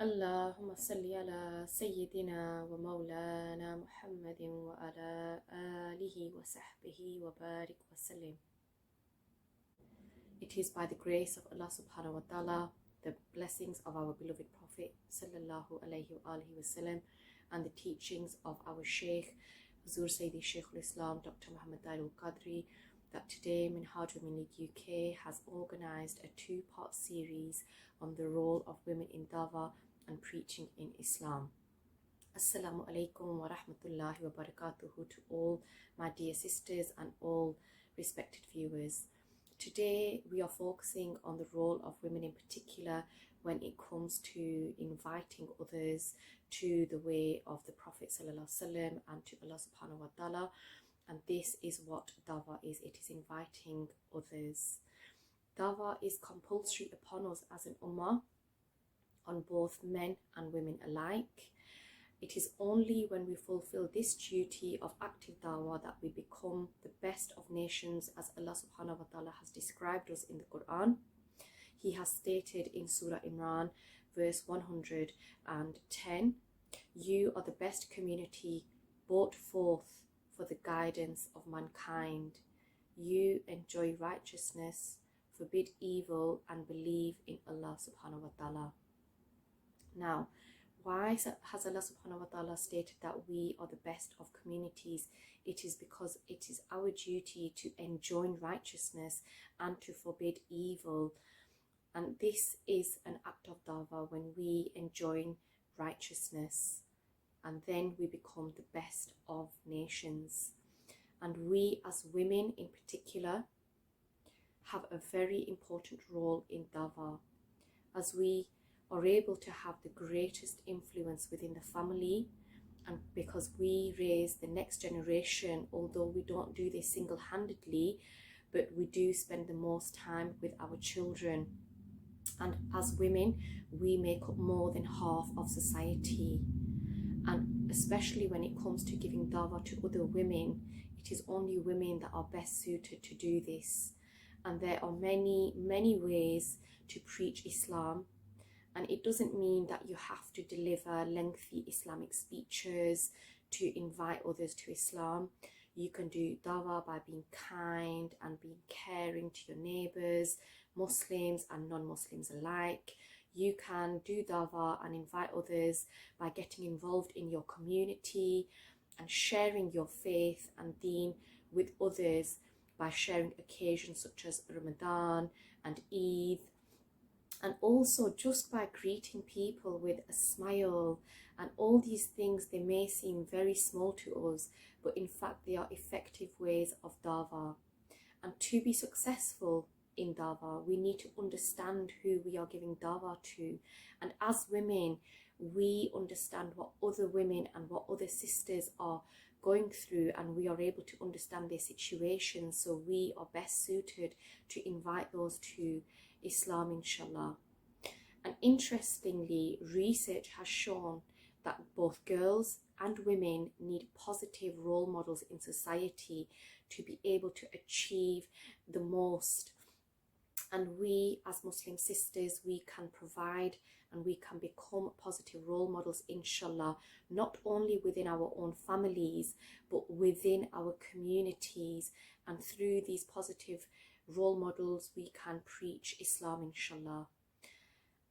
اللهم صل على سيدنا ومولانا محمد وعلى آله وصحبه وبارك وسلم. It is by the grace of Allah subhanahu wa ta'ala, the blessings of our beloved Prophet sallallahu alayhi wa alihi wasallam, and the teachings of our Shaykh, Huzur Sayyidi Shaykhul Islam, Dr. Muhammad Dailul Qadri, that today Minhaj Women League UK has organised a two-part series on the role of women in Dawah and preaching in Islam. Assalamu alaikum wa rahmatullahi wa barakatuhu to all my dear sisters and all respected viewers. Today we are focusing on the role of women in particular when it comes to inviting others to the way of the Prophet sallallahu alaihi wasallam and to Allah subhanahu wa ta'ala. And this is what Dawah is. It is inviting others. Dawah is compulsory upon us as an ummah, on both men and women alike. It is only when we fulfill this duty of active dawah that we become the best of nations, as Allah subhanahu wa ta'ala has described us in the Quran. He has stated in Surah Imran, verse 110, "You are the best community brought forth for the guidance of mankind. You enjoy righteousness, forbid evil, and believe in Allah subhanahu wa ta'ala." Now, why has Allah subhanahu wa ta'ala stated that we are the best of communities? It is because it is our duty to enjoin righteousness and to forbid evil. And this is an act of dawah when we enjoin righteousness, and then we become the best of nations. And we as women in particular have a very important role in dawah, as we are able to have the greatest influence within the family, and because we raise the next generation, although we don't do this single-handedly, but we do spend the most time with our children. And as women, we make up more than half of society, and especially when it comes to giving dawah to other women, it is only women that are best suited to do this. And there are many ways to preach Islam. And it doesn't mean that you have to deliver lengthy Islamic speeches to invite others to Islam. You can do dawah by being kind and being caring to your neighbours, Muslims and non-Muslims alike. You can do dawah and invite others by getting involved in your community and sharing your faith and deen with others by sharing occasions such as Ramadan and Eid. And also just by greeting people with a smile. And all these things, they may seem very small to us, but in fact they are effective ways of dawah. And to be successful in dawah, we need to understand who we are giving dawah to. And as women, we understand what other women and what other sisters are going through, and we are able to understand their situation, so we are best suited to invite those to Islam, inshallah. And interestingly, research has shown that both girls and women need positive role models in society to be able to achieve the most. And we as Muslim sisters, we can provide and we can become positive role models, inshallah, not only within our own families, but within our communities. And through these positive role models, we can preach Islam, inshallah.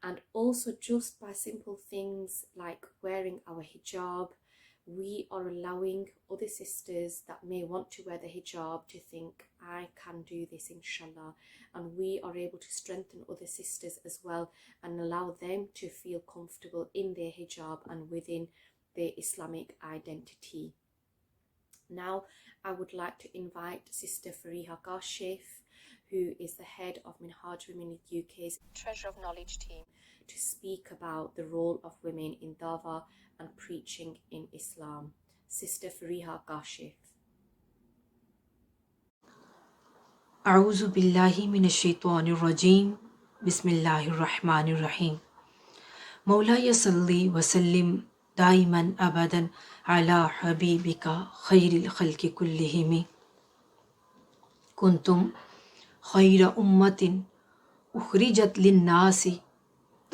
And also just by simple things like wearing our hijab, we are allowing other sisters that may want to wear the hijab to think, I can do this, inshallah. And we are able to strengthen other sisters as well and allow them to feel comfortable in their hijab and within their Islamic identity. Now, I would like to invite Sister Fariha Kashif, who is the head of Minhaj Women League UK's Treasure of Knowledge team, to speak about the role of women in dawah and preaching in Islam. Sister Fariha Kashif. A'udhu billahi minash shaitanir rajim. Bismillahir rahmanir rahim. Mawlaya salli wa sallim daiman abadan ala habibika khairil khalqi kullihimi. Kuntum khayra ummatin ukhrijat linnasi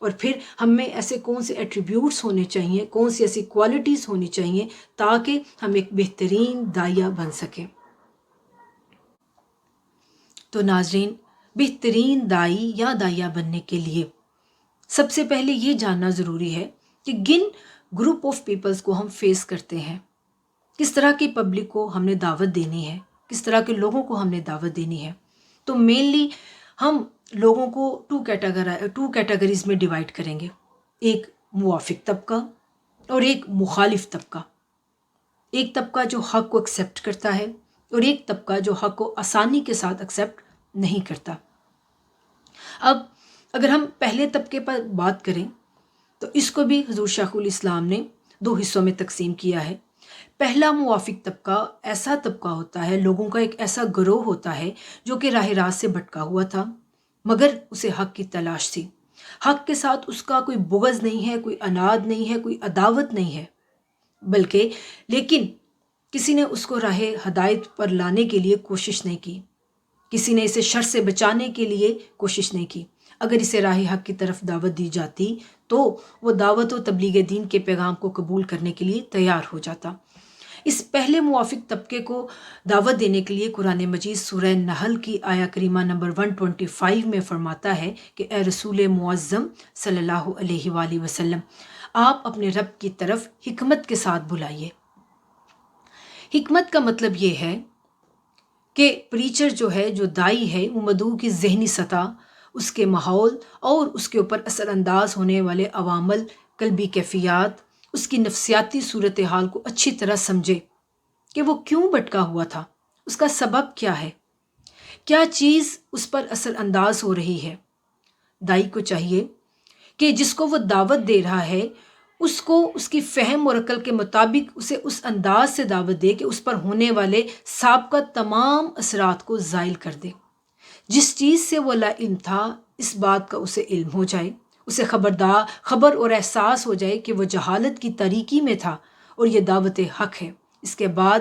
اور پھر ہم میں ایسے کون سے attributes ہونے چاہیے، کون سی ایسی کوالٹیز ہونی چاہیے تاکہ ہم ایک بہترین داعیہ بن سکیں۔ تو ناظرین، بہترین داعی یا داعیہ بننے کے لیے سب سے پہلے یہ جاننا ضروری ہے کہ کن گروپ آف پیپلز کو ہم فیس کرتے ہیں، کس طرح کی پبلک کو ہم نے دعوت دینی ہے، کس طرح کے لوگوں کو ہم نے دعوت دینی ہے۔ تو مینلی ہم لوگوں کو ٹو کیٹیگریز میں ڈیوائڈ کریں گے، ایک موافق طبقہ اور ایک مخالف طبقہ۔ ایک طبقہ جو حق کو ایکسیپٹ کرتا ہے اور ایک طبقہ جو حق کو آسانی کے ساتھ ایکسیپٹ نہیں کرتا۔ اب اگر ہم پہلے طبقے پر بات کریں تو اس کو بھی حضور شیخ الاسلام نے 2 حصوں میں تقسیم کیا ہے۔ پہلا موافق طبقہ ایسا طبقہ ہوتا ہے، لوگوں کا ایک ایسا گروہ ہوتا ہے جو کہ راہ راست سے بھٹکا ہوا تھا مگر اسے حق کی تلاش تھی، حق کے ساتھ اس کا کوئی بغض نہیں ہے، کوئی عناد نہیں ہے، کوئی عداوت نہیں ہے، بلکہ لیکن کسی نے اس کو راہ ہدایت پر لانے کے لیے کوشش نہیں کی، کسی نے اسے شر سے بچانے کے لیے کوشش نہیں کی۔ اگر اسے راہ حق کی طرف دعوت دی جاتی تو وہ دعوت و تبلیغ دین کے پیغام کو قبول کرنے کے لیے تیار ہو جاتا۔ اس پہلے موافق طبقے کو دعوت دینے کے لیے قرآن مجید سورہ نحل کی آیہ کریمہ نمبر 125 میں فرماتا ہے کہ اے رسول معظم صلی اللہ علیہ وآلہ وسلم، آپ اپنے رب کی طرف حکمت کے ساتھ بلائیے۔ حکمت کا مطلب یہ ہے کہ پریچر جو ہے، جو داعی ہے، وہ مدعو کی ذہنی سطح، اس کے ماحول اور اس کے اوپر اثر انداز ہونے والے عوامل، قلبی کیفیات، اس کی نفسیاتی صورتحال کو اچھی طرح سمجھے کہ وہ کیوں بھٹکا ہوا تھا، اس کا سبب کیا ہے، کیا چیز اس پر اثر انداز ہو رہی ہے۔ داعی کو چاہیے کہ جس کو وہ دعوت دے رہا ہے اس کو اس کی فہم اور عقل کے مطابق اسے اس انداز سے دعوت دے کہ اس پر ہونے والے سابقہ تمام اثرات کو زائل کر دے۔ جس چیز سے وہ لا علم تھا اس بات کا اسے علم ہو جائے، اسے خبر اور احساس ہو جائے کہ وہ جہالت کی تاریکی میں تھا اور یہ دعوت حق ہے۔ اس کے بعد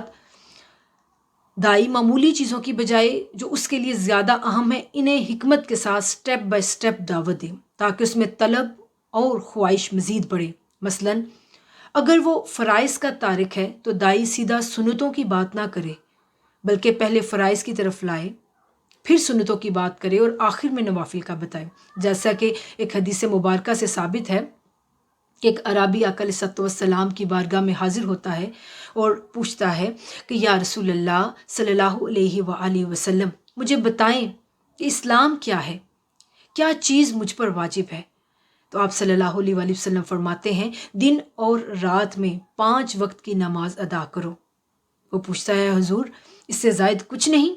داعی معمولی چیزوں کی بجائے جو اس کے لیے زیادہ اہم ہے انہیں حکمت کے ساتھ سٹیپ بائی سٹیپ دعوت دے تاکہ اس میں طلب اور خواہش مزید بڑھے۔ مثلا اگر وہ فرائض کا تارک ہے تو داعی سیدھا سنتوں کی بات نہ کرے بلکہ پہلے فرائض کی طرف لائے، پھر سنتوں کی بات کرے اور آخر میں نوافل کا بتائے۔ جیسا کہ ایک حدیث مبارکہ سے ثابت ہے کہ ایک اعرابی آقا علیہ السلام کی بارگاہ میں حاضر ہوتا ہے اور پوچھتا ہے کہ یا رسول اللہ صلی اللہ علیہ وآلہ وسلم، مجھے بتائیں کہ اسلام کیا ہے، کیا چیز مجھ پر واجب ہے؟ تو آپ صلی اللہ علیہ وآلہ وسلم فرماتے ہیں دن اور رات میں 5 وقت کی نماز ادا کرو۔ وہ پوچھتا ہے حضور اس سے زائد کچھ نہیں؟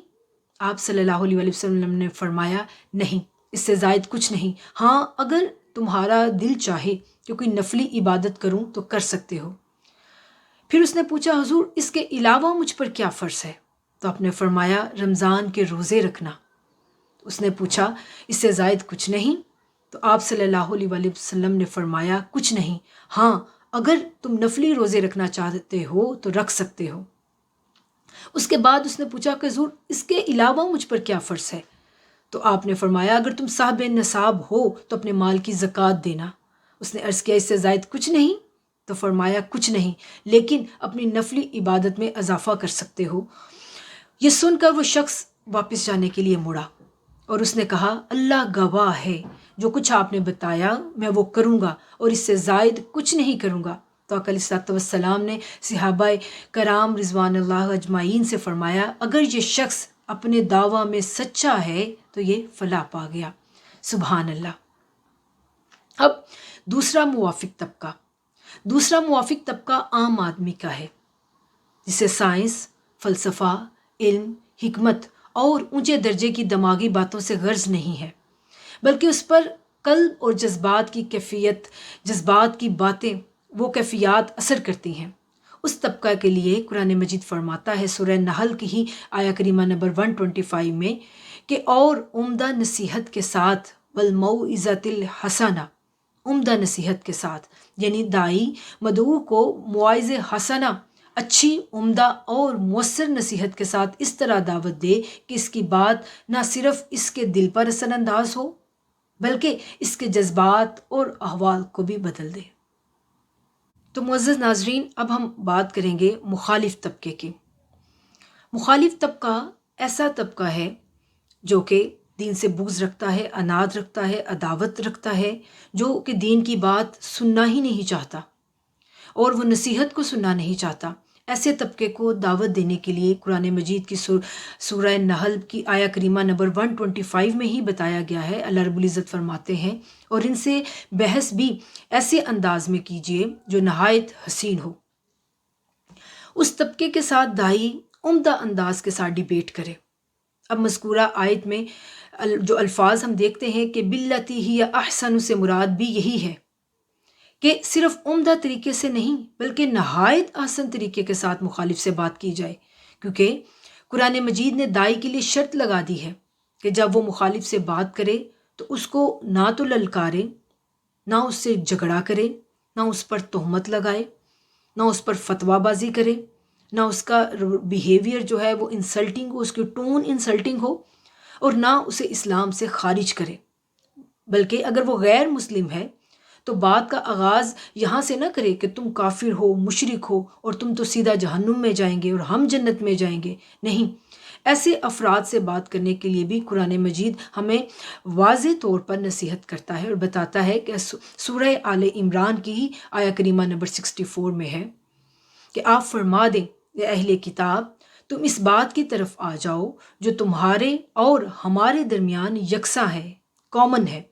آپ صلی اللہ علیہ وآلہ وسلم نے فرمایا نہیں، اس سے زائد کچھ نہیں، ہاں اگر تمہارا دل چاہے کہ کوئی نفلی عبادت کروں تو کر سکتے ہو۔ پھر اس نے پوچھا حضور اس کے علاوہ مجھ پر کیا فرض ہے؟ تو آپ نے فرمایا رمضان کے روزے رکھنا۔ اس نے پوچھا اس سے زائد کچھ نہیں؟ تو آپ صلی اللہ علیہ وآلہ وسلم نے فرمایا کچھ نہیں، ہاں اگر تم نفلی روزے رکھنا چاہتے ہو تو رکھ سکتے ہو۔ اس کے بعد اس نے پوچھا کہ حضور اس کے علاوہ مجھ پر کیا فرض ہے؟ تو آپ نے فرمایا اگر تم صاحب نصاب ہو تو اپنے مال کی زکوٰۃ دینا۔ اس نے عرض کیا اس سے زائد کچھ نہیں؟ تو فرمایا کچھ نہیں، لیکن اپنی نفلی عبادت میں اضافہ کر سکتے ہو۔ یہ سن کر وہ شخص واپس جانے کے لیے مڑا اور اس نے کہا اللہ گواہ ہے جو کچھ آپ نے بتایا میں وہ کروں گا اور اس سے زائد کچھ نہیں کروں گا۔ تو آقا علیہ السلام نے صحابہ کرام رضوان اللہ اجمعین سے فرمایا اگر یہ شخص اپنے دعویٰ میں سچا ہے تو یہ فلاح پا گیا۔ سبحان اللہ۔ اب دوسرا موافق طبقہ عام آدمی کا ہے جسے سائنس، فلسفہ، علم، حکمت اور اونچے درجے کی دماغی باتوں سے غرض نہیں ہے، بلکہ اس پر قلب اور جذبات کی باتیں وہ کیفیات اثر کرتی ہیں۔ اس طبقہ کے لیے قرآن مجید فرماتا ہے سورہ نحل کی ہی آیہ کریمہ نمبر 125 میں کہ اور عمدہ نصیحت کے ساتھ والموعظۃ الحسنہ، عمدہ نصیحت کے ساتھ، یعنی داعی مدعو کو موعظ حسنہ، اچھی، عمدہ اور مؤثر نصیحت کے ساتھ اس طرح دعوت دے کہ اس کی بات نہ صرف اس کے دل پر اثر انداز ہو بلکہ اس کے جذبات اور احوال کو بھی بدل دے۔ تو معزز ناظرین، اب ہم بات کریں گے مخالف طبقے کی۔ مخالف طبقہ ایسا طبقہ ہے جو کہ دین سے بغض رکھتا ہے، عناد رکھتا ہے، عداوت رکھتا ہے، جو کہ دین کی بات سننا ہی نہیں چاہتا اور وہ نصیحت کو سننا نہیں چاہتا۔ ایسے طبقے کو دعوت دینے کے لیے قرآن مجید کی سورہ نحل کی آیہ کریمہ نمبر 125 میں ہی بتایا گیا ہے۔ اللہ رب العزت فرماتے ہیں، اور ان سے بحث بھی ایسے انداز میں کیجیے جو نہایت حسین ہو۔ اس طبقے کے ساتھ دائی عمدہ انداز کے ساتھ ڈیبیٹ کرے۔ اب مذکورہ آیت میں جو الفاظ ہم دیکھتے ہیں کہ باللتی ہی احسن سے مراد بھی یہی ہے کہ صرف عمدہ طریقے سے نہیں بلکہ نہایت احسن طریقے کے ساتھ مخالف سے بات کی جائے، کیونکہ قرآن مجید نے دائی کے لیے شرط لگا دی ہے کہ جب وہ مخالف سے بات کرے تو اس کو نہ تو للکارے، نہ اس سے جھگڑا کرے، نہ اس پر تہمت لگائے، نہ اس پر فتویٰ بازی کرے، نہ اس کا بیہیویئر جو ہے وہ انسلٹنگ ہو، اس کی ٹون انسلٹنگ ہو، اور نہ اسے اسلام سے خارج کرے۔ بلکہ اگر وہ غیر مسلم ہے تو بات کا آغاز یہاں سے نہ کرے کہ تم کافر ہو، مشرک ہو، اور تم تو سیدھا جہنم میں جائیں گے اور ہم جنت میں جائیں گے۔ نہیں، ایسے افراد سے بات کرنے کے لیے بھی قرآن مجید ہمیں واضح طور پر نصیحت کرتا ہے اور بتاتا ہے کہ سورہ آل عمران کی ہی آیہ کریمہ نمبر 64 میں ہے کہ آپ فرما دیں اے اہل کتاب، تم اس بات کی طرف آ جاؤ جو تمہارے اور ہمارے درمیان یکساں ہے، کامن ہے،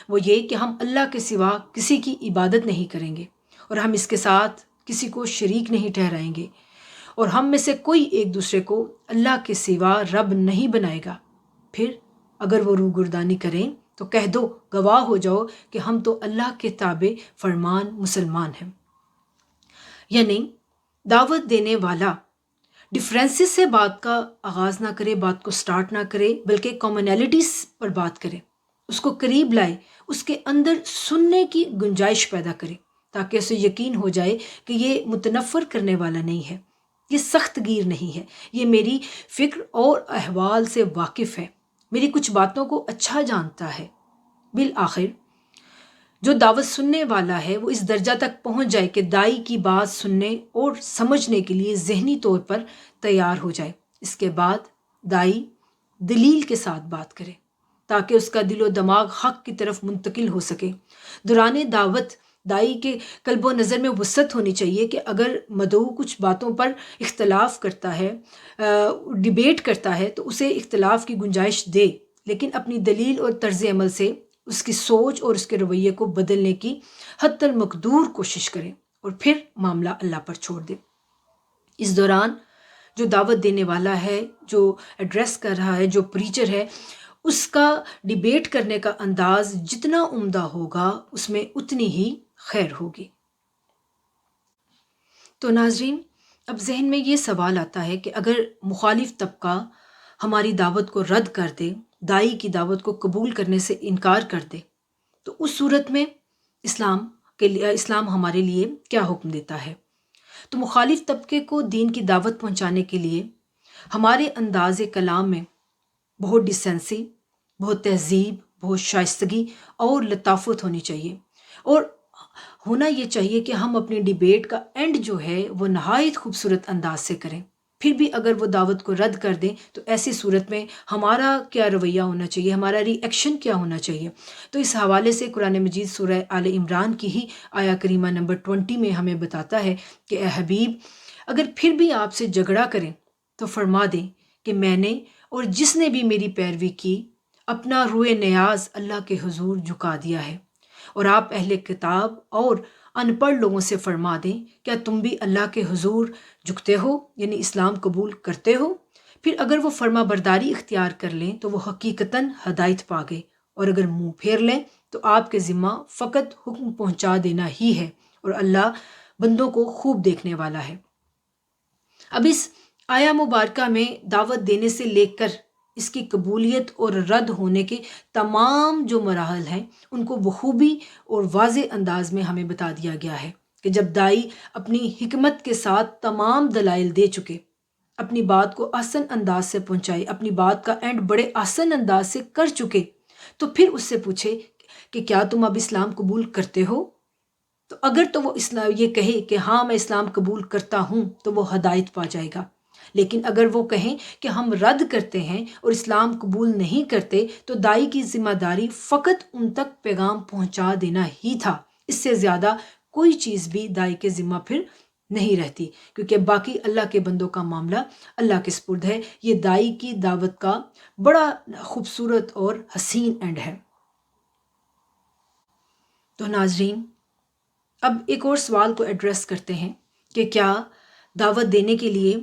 وہ یہ کہ ہم اللہ کے سوا کسی کی عبادت نہیں کریں گے اور ہم اس کے ساتھ کسی کو شریک نہیں ٹھہرائیں گے، اور ہم میں سے کوئی ایک دوسرے کو اللہ کے سوا رب نہیں بنائے گا۔ پھر اگر وہ روگردانی کریں تو کہہ دو، گواہ ہو جاؤ کہ ہم تو اللہ کے تابع فرمان مسلمان ہیں۔ یعنی دعوت دینے والا ڈفرینسز سے بات کا آغاز نہ کرے، بات کو سٹارٹ نہ کرے، بلکہ کامنالٹیز پر بات کرے، اس کو قریب لائے، اس کے اندر سننے کی گنجائش پیدا کرے تاکہ اسے یقین ہو جائے کہ یہ متنفر کرنے والا نہیں ہے، یہ سخت گیر نہیں ہے، یہ میری فکر اور احوال سے واقف ہے، میری کچھ باتوں کو اچھا جانتا ہے۔ بالآخر جو دعوت سننے والا ہے وہ اس درجہ تک پہنچ جائے کہ دائی کی بات سننے اور سمجھنے کے لیے ذہنی طور پر تیار ہو جائے۔ اس کے بعد دائی دلیل کے ساتھ بات کرے تاکہ اس کا دل و دماغ حق کی طرف منتقل ہو سکے۔ دوران دعوت دائی کے قلب و نظر میں وسعت ہونی چاہیے کہ اگر مدعو کچھ باتوں پر اختلاف کرتا ہے، ڈیبیٹ کرتا ہے، تو اسے اختلاف کی گنجائش دے، لیکن اپنی دلیل اور طرز عمل سے اس کی سوچ اور اس کے رویے کو بدلنے کی حتی المقدور کوشش کرے اور پھر معاملہ اللہ پر چھوڑ دے۔ اس دوران جو دعوت دینے والا ہے، جو ایڈریس کر رہا ہے، جو پریچر ہے، اس کا ڈیبیٹ کرنے کا انداز جتنا عمدہ ہوگا اس میں اتنی ہی خیر ہوگی۔ تو ناظرین، اب ذہن میں یہ سوال آتا ہے کہ اگر مخالف طبقہ ہماری دعوت کو رد کر دے، دائی کی دعوت کو قبول کرنے سے انکار کر دے، تو اس صورت میں اسلام ہمارے لیے کیا حکم دیتا ہے؟ تو مخالف طبقے کو دین کی دعوت پہنچانے کے لیے ہمارے انداز کلام میں بہت ڈیسنسی، بہت تہذیب، بہت شائستگی اور لطافت ہونی چاہیے، اور ہونا یہ چاہیے کہ ہم اپنی ڈیبیٹ کا اینڈ جو ہے وہ نہایت خوبصورت انداز سے کریں۔ پھر بھی اگر وہ دعوت کو رد کر دیں تو ایسی صورت میں ہمارا کیا رویہ ہونا چاہیے، ہمارا ری ایکشن کیا ہونا چاہیے؟ تو اس حوالے سے قرآن مجید سورہ آل عمران کی ہی آیہ کریمہ نمبر 20 میں ہمیں بتاتا ہے کہ اے حبیب، اگر پھر بھی آپ سے جھگڑا کریں تو فرما دیں کہ میں نے اور جس نے بھی میری پیروی کی اپنا روئے نیاز اللہ کے حضور جھکا دیا ہے، اور آپ اہل کتاب اور ان پڑھ لوگوں سے فرما دیں کیا تم بھی اللہ کے حضور جھکتے ہو، یعنی اسلام قبول کرتے ہو؟ پھر اگر وہ فرما برداری اختیار کر لیں تو وہ حقیقتاً ہدایت پا گئے، اور اگر منہ پھیر لیں تو آپ کے ذمہ فقط حکم پہنچا دینا ہی ہے، اور اللہ بندوں کو خوب دیکھنے والا ہے۔ اب اس آیہ مبارکہ میں دعوت دینے سے لے کر اس کی قبولیت اور رد ہونے کے تمام جو مراحل ہیں ان کو بخوبی اور واضح انداز میں ہمیں بتا دیا گیا ہے کہ جب دائی اپنی حکمت کے ساتھ تمام دلائل دے چکے، اپنی بات کو آسن انداز سے پہنچائے، اپنی بات کا اینڈ بڑے آسن انداز سے کر چکے، تو پھر اس سے پوچھے کہ کیا تم اب اسلام قبول کرتے ہو؟ تو اگر تو وہ یہ کہے کہ ہاں میں اسلام قبول کرتا ہوں تو وہ ہدایت پا جائے گا، لیکن اگر وہ کہیں کہ ہم رد کرتے ہیں اور اسلام قبول نہیں کرتے تو داعی کی ذمہ داری فقط ان تک پیغام پہنچا دینا ہی تھا، اس سے زیادہ کوئی چیز بھی داعی کے ذمہ پھر نہیں رہتی، کیونکہ باقی اللہ کے بندوں کا معاملہ اللہ کے سپرد ہے۔ یہ داعی کی دعوت کا بڑا خوبصورت اور حسین اینڈ ہے۔ تو ناظرین، اب ایک اور سوال کو ایڈریس کرتے ہیں کہ کیا دعوت دینے کے لیے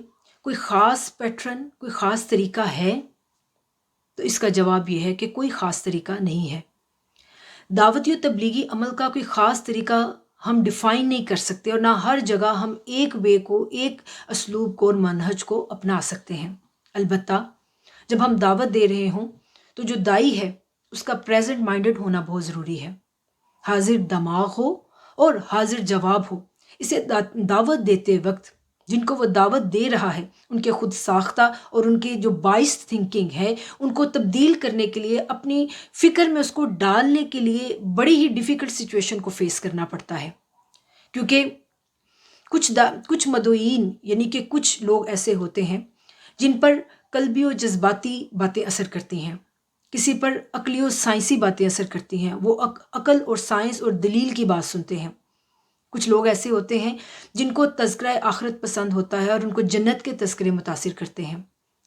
کوئی خاص پیٹرن، کوئی خاص طریقہ ہے؟ تو اس کا جواب یہ ہے کہ کوئی خاص طریقہ نہیں ہے۔ دعوتی و تبلیغی عمل کا کوئی خاص طریقہ ہم ڈیفائن نہیں کر سکتے، اور نہ ہر جگہ ہم ایک وے کو، ایک اسلوب کو اور منہج کو اپنا سکتے ہیں۔ البتہ جب ہم دعوت دے رہے ہوں تو جو داعی ہے اس کا پریزنٹ مائنڈڈ ہونا بہت ضروری ہے، حاضر دماغ ہو اور حاضر جواب ہو۔ اسے دعوت دیتے وقت جن کو وہ دعوت دے رہا ہے ان کے خود ساختہ اور ان کی جو بائسڈ تھنکنگ ہے ان کو تبدیل کرنے کے لیے، اپنی فکر میں اس کو ڈالنے کے لیے بڑی ہی ڈیفیکلٹ سچویشن کو فیس کرنا پڑتا ہے، کیونکہ کچھ مدعوین یعنی کہ کچھ لوگ ایسے ہوتے ہیں جن پر قلبی و جذباتی باتیں اثر کرتی ہیں، کسی پر عقلی و سائنسی باتیں اثر کرتی ہیں، وہ عقل اور سائنس اور دلیل کی بات سنتے ہیں۔ کچھ لوگ ایسے ہوتے ہیں جن کو تذکرہ آخرت پسند ہوتا ہے اور ان کو جنت کے تذکرے متاثر کرتے ہیں،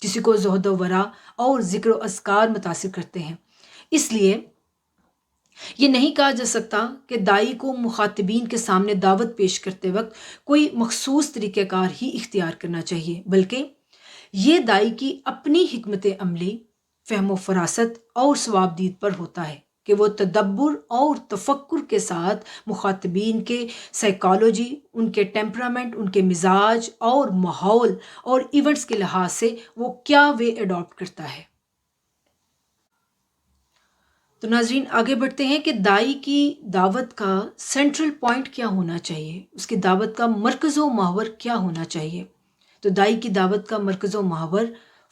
کسی کو زہد و ورع اور ذکر و اذکار متاثر کرتے ہیں۔ اس لیے یہ نہیں کہا جا سکتا کہ داعی کو مخاطبین کے سامنے دعوت پیش کرتے وقت کوئی مخصوص طریقہ کار ہی اختیار کرنا چاہیے، بلکہ یہ داعی کی اپنی حکمت عملی، فہم و فراست اور ثوابدید پر ہوتا ہے کہ وہ تدبر اور تفکر کے ساتھ مخاطبین کے سائیکالوجی، ان کے ٹیمپرامنٹ، ان کے مزاج اور ماحول اور ایونٹس کے لحاظ سے وہ کیا وے اڈاپٹ کرتا ہے۔ تو ناظرین آگے بڑھتے ہیں کہ داعی کی دعوت کا سینٹرل پوائنٹ کیا ہونا چاہیے، اس کی دعوت کا مرکز و محور کیا ہونا چاہیے۔ تو داعی کی دعوت کا مرکز و محور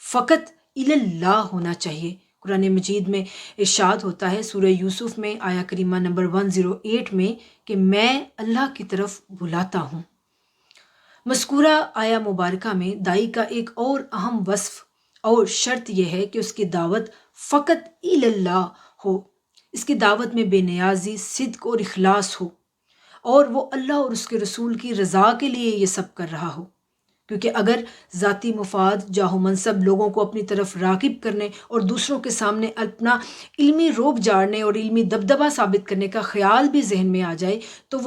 فقط اللہ ہونا چاہیے۔ قرآن مجید میں ارشاد ہوتا ہے سورہ یوسف میں آیہ کریمہ نمبر 108 میں کہ میں اللہ کی طرف بلاتا ہوں۔ مذکورہ آیہ مبارکہ میں داعی کا ایک اور اہم وصف اور شرط یہ ہے کہ اس کی دعوت فقط اللہ ہو، اس کی دعوت میں بے نیازی، صدق اور اخلاص ہو، اور وہ اللہ اور اس کے رسول کی رضا کے لیے یہ سب کر رہا ہو، کیونکہ اگر ذاتی مفاد، جاہ و منصب، لوگوں کو اپنی طرف راغب کرنے اور دوسروں کے سامنے اپنا علمی روب جاڑنے اور علمی دبدبہ ثابت کرنے کا خیال بھی ذہن میں آ جائے تو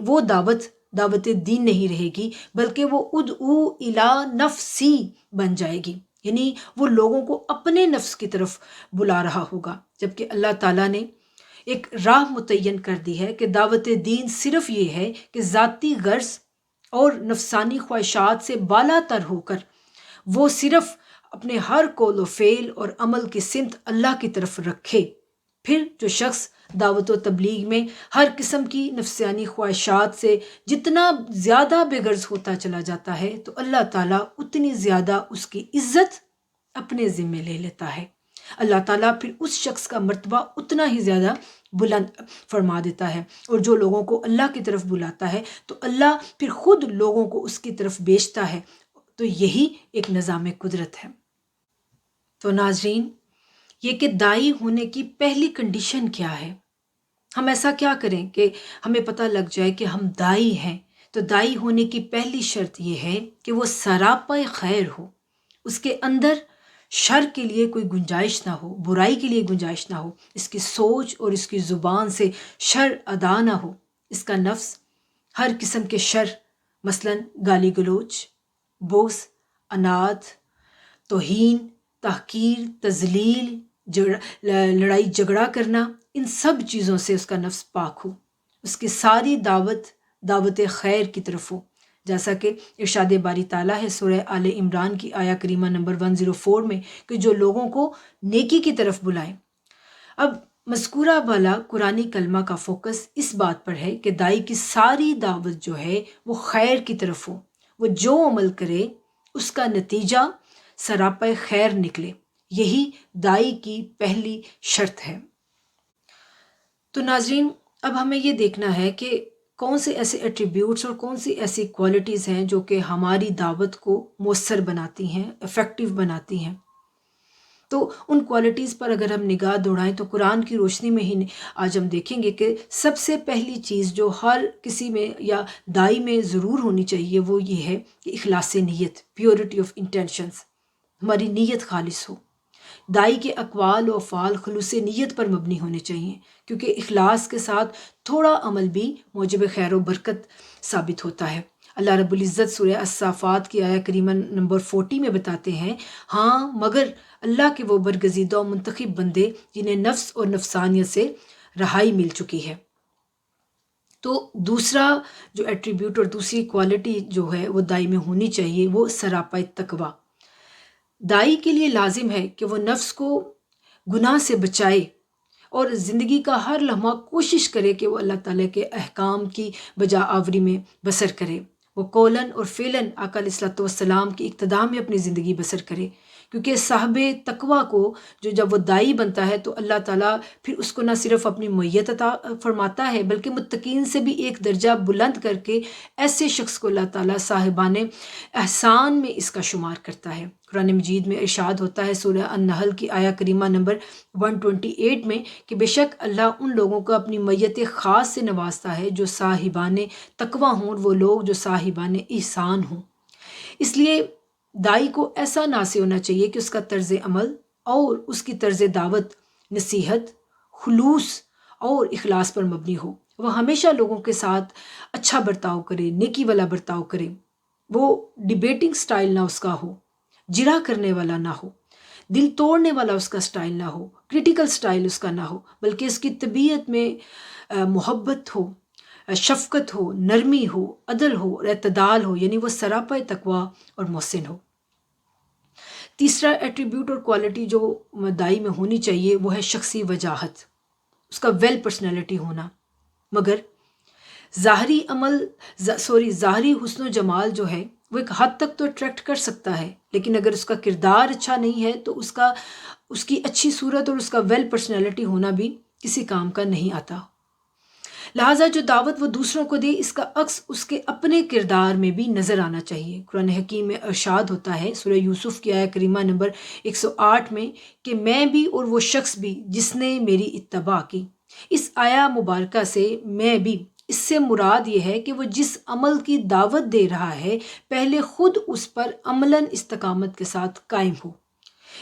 وہ دعوت دین نہیں رہے گی، بلکہ وہ ادعو الی نفسی بن جائے گی، یعنی وہ لوگوں کو اپنے نفس کی طرف بلا رہا ہوگا، جبکہ اللہ تعالیٰ نے ایک راہ متعین کر دی ہے کہ دعوت دین صرف یہ ہے کہ ذاتی غرض اور نفسانی خواہشات سے بالا تر ہو کر وہ صرف اپنے ہر قول و فعل اور عمل کی سمت اللہ کی طرف رکھے۔ پھر جو شخص دعوت و تبلیغ میں ہر قسم کی نفسانی خواہشات سے جتنا زیادہ بے غرض ہوتا چلا جاتا ہے تو اللہ تعالیٰ اتنی زیادہ اس کی عزت اپنے ذمے لے لیتا ہے۔ اللہ تعالیٰ پھر اس شخص کا مرتبہ اتنا ہی زیادہ بلند فرما دیتا ہے، اور جو لوگوں کو اللہ کی طرف بلاتا ہے تو اللہ پھر خود لوگوں کو اس کی طرف بھیجتا ہے۔ تو یہی ایک نظام قدرت ہے۔ تو ناظرین، یہ کہ داعی ہونے کی پہلی کنڈیشن کیا ہے، ہم ایسا کیا کریں کہ ہمیں پتہ لگ جائے کہ ہم داعی ہیں؟ تو داعی ہونے کی پہلی شرط یہ ہے کہ وہ سراپا خیر ہو، اس کے اندر شر کے لیے کوئی گنجائش نہ ہو، برائی کے لیے گنجائش نہ ہو، اس کی سوچ اور اس کی زبان سے شر ادا نہ ہو، اس کا نفس ہر قسم کے شر، مثلا گالی گلوچ، بغض، اناد، توہین، تحقیر، تذلیل، لڑائی جھگڑا کرنا، ان سب چیزوں سے اس کا نفس پاک ہو، اس کی ساری دعوت خیر کی طرف ہو، جیسا کہ ارشاد باری تعالیٰ ہے سورہ آل عمران کی آیہ کریمہ نمبر 104 میں کہ جو لوگوں کو نیکی کی طرف بلائیں۔ اب مذکورہ والا قرآنی کلمہ کا فوکس اس بات پر ہے کہ داعی کی ساری دعوت جو ہے وہ خیر کی طرف ہو، وہ جو عمل کرے اس کا نتیجہ سراپا خیر نکلے، یہی داعی کی پہلی شرط ہے۔ تو ناظرین، اب ہمیں یہ دیکھنا ہے کہ کون سے ایسے ایٹریبیوٹس اور کون سی ایسی کوالٹیز ہیں جو کہ ہماری دعوت کو مؤثر بناتی ہیں، افیکٹو بناتی ہیں۔ تو ان کوالٹیز پر اگر ہم نگاہ دوڑائیں تو قرآن کی روشنی میں ہی آج ہم دیکھیں گے کہ سب سے پہلی چیز جو ہر کسی میں یا دائی میں ضرور ہونی چاہیے وہ یہ ہے کہ اخلاص نیت، پیورٹی آف انٹینشنز، ہماری نیت خالص ہو۔ دائی کے اقوال و افعال خلوص نیت پر مبنی ہونے چاہیے، کیونکہ اخلاص کے ساتھ تھوڑا عمل بھی موجب خیر و برکت ثابت ہوتا ہے۔ اللہ رب العزت سورہ الصافات کی آیہ کریمہ نمبر 40 میں بتاتے ہیں، ہاں مگر اللہ کے وہ برگزیدہ و منتخب بندے جنہیں نفس اور نفسانیت سے رہائی مل چکی ہے۔ تو دوسرا جو ایٹریبیوٹ اور دوسری کوالٹی جو ہے وہ دائی میں ہونی چاہیے وہ سراپا تقویٰ۔ دائی کے لیے لازم ہے کہ وہ نفس کو گناہ سے بچائے اور زندگی کا ہر لمحہ کوشش کرے کہ وہ اللہ تعالیٰ کے احکام کی بجا آوری میں بسر کرے، وہ قولاً اور فعلاً آقا علیہ الصلوۃ والسلام کی اقتداء میں اپنی زندگی بسر کرے، کیونکہ صاحب تقویٰ کو جب وہ دائی بنتا ہے تو اللہ تعالیٰ پھر اس کو نہ صرف اپنی معیت عطا فرماتا ہے بلکہ متقین سے بھی ایک درجہ بلند کر کے ایسے شخص کو اللہ تعالیٰ صاحبان احسان میں اس کا شمار کرتا ہے۔ قرآن مجید میں ارشاد ہوتا ہے سورہ النحل کی آیہ کریمہ نمبر 128 میں کہ بے شک اللہ ان لوگوں کو اپنی معیت خاص سے نوازتا ہے جو صاحبان تقویٰ ہوں، وہ لوگ جو صاحبان احسان ہوں۔ اس لیے دائی کو ایسا ناصح ہونا چاہیے کہ اس کا طرز عمل اور اس کی طرز دعوت نصیحت، خلوص اور اخلاص پر مبنی ہو۔ وہ ہمیشہ لوگوں کے ساتھ اچھا برتاؤ کرے، نیکی والا برتاؤ کرے، وہ ڈیبیٹنگ سٹائل نہ اس کا ہو، جرا کرنے والا نہ ہو، دل توڑنے والا اس کا سٹائل نہ ہو، کریٹیکل سٹائل اس کا نہ ہو، بلکہ اس کی طبیعت میں محبت ہو، شفقت ہو، نرمی ہو، عدل ہو اور اعتدال ہو، یعنی وہ سراپا تقویٰ اور محسن ہو۔ تیسرا ایٹریبیوٹ اور کوالٹی جو دائی میں ہونی چاہیے وہ ہے شخصی وجاہت، اس کا ویل پرسنالٹی ہونا۔ مگر ظاہری حسن و جمال جو ہے وہ ایک حد تک تو اٹریکٹ کر سکتا ہے، لیکن اگر اس کا کردار اچھا نہیں ہے تو اس کی اچھی صورت اور اس کا ویل پرسنالٹی ہونا بھی کسی کام کا نہیں آتا۔ لہٰذا جو دعوت وہ دوسروں کو دے اس کا عکس اس کے اپنے کردار میں بھی نظر آنا چاہیے۔ قرآن حکیم میں ارشاد ہوتا ہے سورہ یوسف کی آیہ کریمہ نمبر 108 میں کہ میں بھی اور وہ شخص بھی جس نے میری اتباع کی۔ اس آیہ مبارکہ سے میں بھی، اس سے مراد یہ ہے کہ وہ جس عمل کی دعوت دے رہا ہے پہلے خود اس پر عملاً استقامت کے ساتھ قائم ہو،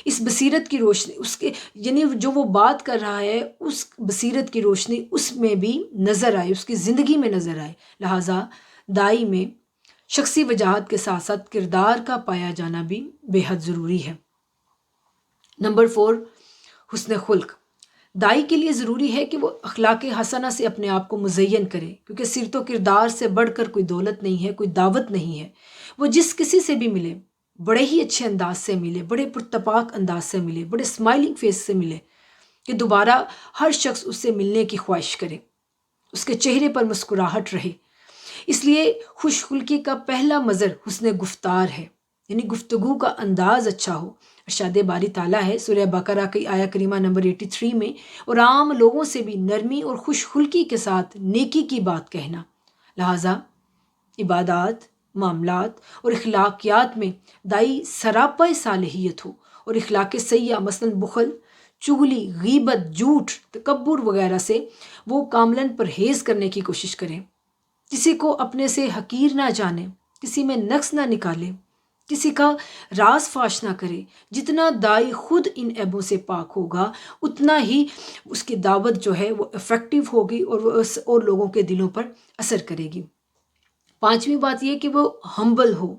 اس بصیرت کی روشنی اس کے یعنی جو وہ بات کر رہا ہے اس بصیرت کی روشنی اس میں بھی نظر آئے، اس کی زندگی میں نظر آئے۔ لہٰذا دائی میں شخصی وجاہت کے ساتھ ساتھ کردار کا پایا جانا بھی بے حد ضروری ہے۔ نمبر 4، حسن خلق۔ دائی کے لیے ضروری ہے کہ وہ اخلاق حسنہ سے اپنے آپ کو مزین کرے، کیونکہ سیرت و کردار سے بڑھ کر کوئی دولت نہیں ہے، کوئی دعوت نہیں ہے۔ وہ جس کسی سے بھی ملے بڑے ہی اچھے انداز سے ملے، بڑے پرتپاک انداز سے ملے، بڑے اسمائلنگ فیس سے ملے کہ دوبارہ ہر شخص اس سے ملنے کی خواہش کرے، اس کے چہرے پر مسکراہٹ رہے۔ اس لیے خوش خلقی کا پہلا مظہر حسن گفتار ہے، یعنی گفتگو کا انداز اچھا ہو۔ ارشاد باری تعالیٰ ہے سورہ بقرہ کی آیہ کریمہ نمبر 83 میں، اور عام لوگوں سے بھی نرمی اور خوش خلقی کے ساتھ نیکی کی بات کہنا۔ لہٰذا عبادات، معاملات اور اخلاقیات میں دائی سراپا صالحیت ہو اور اخلاق سیئہ مثلاً بخل، چغلی، غیبت، جھوٹ، تکبر وغیرہ سے وہ کاملاً پرہیز کرنے کی کوشش کریں، کسی کو اپنے سے حقیر نہ جانے، کسی میں نقص نہ نکالے، کسی کا راز فاش نہ کرے۔ جتنا دائی خود ان عیبوں سے پاک ہوگا اتنا ہی اس کی دعوت جو ہے وہ افیکٹو ہوگی اور لوگوں کے دلوں پر اثر کرے گی۔ پانچویں بات یہ کہ وہ ہمبل ہو،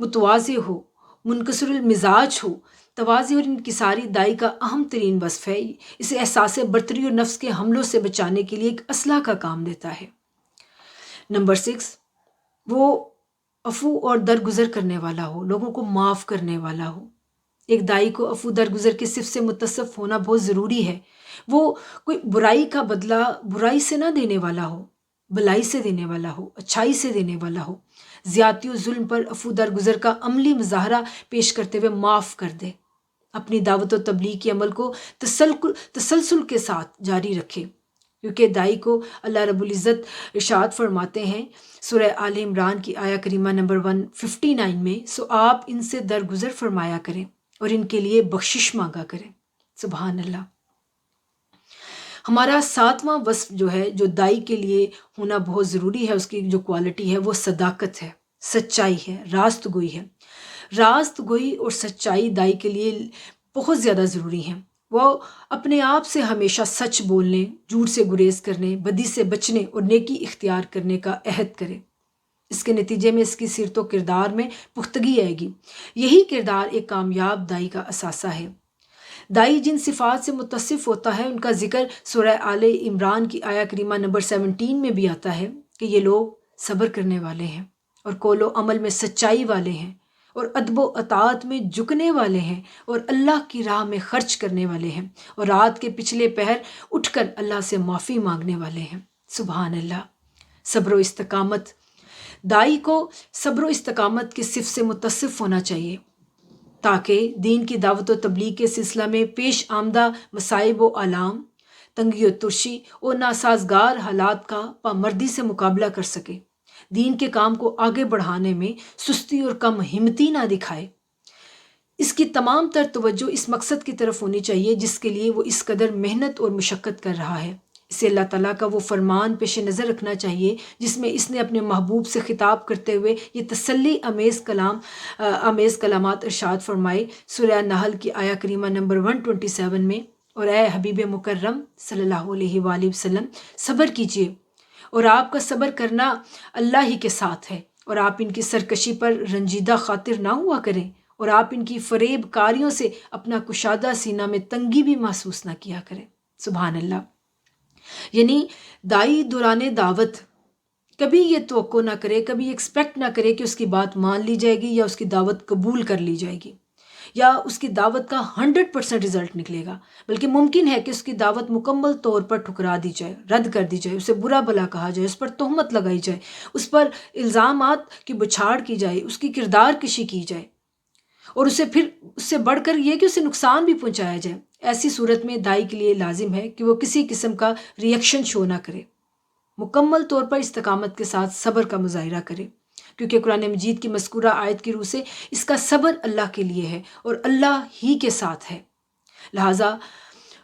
متواضع ہو، منکسر المزاج ہو۔ تواضع اور انکساری دائی کا اہم ترین وصف ہے، اسے احساس برتری اور نفس کے حملوں سے بچانے کے لیے ایک اسلحہ کا کام دیتا ہے۔ نمبر 6، وہ عفو اور درگزر کرنے والا ہو، لوگوں کو معاف کرنے والا ہو۔ ایک دائی کو عفو درگزر کے صفت سے متصف ہونا بہت ضروری ہے۔ وہ کوئی برائی کا بدلہ برائی سے نہ دینے والا ہو، بلائی سے دینے والا ہو، اچھائی سے دینے والا ہو۔ زیادتی و ظلم پر عفو درگزر کا عملی مظاہرہ پیش کرتے ہوئے معاف کر دے، اپنی دعوت و تبلیغ کے عمل کو تسلسل کے ساتھ جاری رکھے، کیونکہ دائی کو اللہ رب العزت ارشاد فرماتے ہیں سورہ آل عمران کی آیہ کریمہ نمبر 159 میں، سو آپ ان سے درگزر فرمایا کریں اور ان کے لیے بخشش مانگا کریں۔ سبحان اللہ۔ ہمارا 7واں وصف جو ہے، جو دائی کے لیے ہونا بہت ضروری ہے، اس کی جو کوالٹی ہے وہ صداقت ہے، سچائی ہے، راست گوئی ہے۔ راست گوئی اور سچائی دائی کے لیے بہت زیادہ ضروری ہیں۔ وہ اپنے آپ سے ہمیشہ سچ بولنے، جھوٹ سے گریز کرنے، بدی سے بچنے اور نیکی اختیار کرنے کا عہد کرے۔ اس کے نتیجے میں اس کی سیرت و کردار میں پختگی آئے گی۔ یہی کردار ایک کامیاب دائی کا اثاثہ ہے۔ دائی جن صفات سے متصف ہوتا ہے ان کا ذکر سورہ آل عمران کی آیہ کریمہ نمبر 17 میں بھی آتا ہے کہ یہ لوگ صبر کرنے والے ہیں اور قول و عمل میں سچائی والے ہیں اور ادب و اطاعت میں جھکنے والے ہیں اور اللہ کی راہ میں خرچ کرنے والے ہیں اور رات کے پچھلے پہر اٹھ کر اللہ سے معافی مانگنے والے ہیں۔ سبحان اللہ۔ صبر و استقامت، دائی کو صبر و استقامت کے صف سے متصف ہونا چاہیے تاکہ دین کی دعوت و تبلیغ کے سلسلہ میں پیش آمدہ مصائب و آلام، تنگی و ترشی اور ناسازگار حالات کا پامردی سے مقابلہ کر سکے، دین کے کام کو آگے بڑھانے میں سستی اور کم ہمتی نہ دکھائے۔ اس کی تمام تر توجہ اس مقصد کی طرف ہونی چاہیے جس کے لیے وہ اس قدر محنت اور مشقت کر رہا ہے۔ اسے اللہ تعالیٰ کا وہ فرمان پیش نظر رکھنا چاہیے جس میں اس نے اپنے محبوب سے خطاب کرتے ہوئے یہ تسلی آمیز کلامات ارشاد فرمائے سورہ نحل کی آیہ کریمہ نمبر 127 میں، اور اے حبیب مکرم صلی اللہ علیہ وآلہ وسلم، صبر کیجیے اور آپ کا صبر کرنا اللہ ہی کے ساتھ ہے، اور آپ ان کی سرکشی پر رنجیدہ خاطر نہ ہوا کریں، اور آپ ان کی فریب کاریوں سے اپنا کشادہ سینہ میں تنگی بھی محسوس نہ کیا کریں۔ سبحان اللہ۔ یعنی دائی دوران دعوت کبھی یہ توقع نہ کرے، کبھی ایکسپیکٹ نہ کرے کہ اس کی بات مان لی جائے گی یا اس کی دعوت قبول کر لی جائے گی یا اس کی دعوت کا 100% رزلٹ نکلے گا، بلکہ ممکن ہے کہ اس کی دعوت مکمل طور پر ٹھکرا دی جائے، رد کر دی جائے، اسے برا بھلا کہا جائے، اس پر تہمت لگائی جائے، اس پر الزامات کی بچھاڑ کی جائے، اس کی کردار کشی کی جائے، اور اسے پھر اس سے بڑھ کر یہ کہ اسے نقصان بھی پہنچایا جائے۔ ایسی صورت میں دائی کے لیے لازم ہے کہ وہ کسی قسم کا ریئیکشن شو نہ کرے، مکمل طور پر استقامت کے ساتھ صبر کا مظاہرہ کرے، کیونکہ قرآن مجید کی مذکورہ آیت کی روح سے اس کا صبر اللہ کے لیے ہے اور اللہ ہی کے ساتھ ہے۔ لہٰذا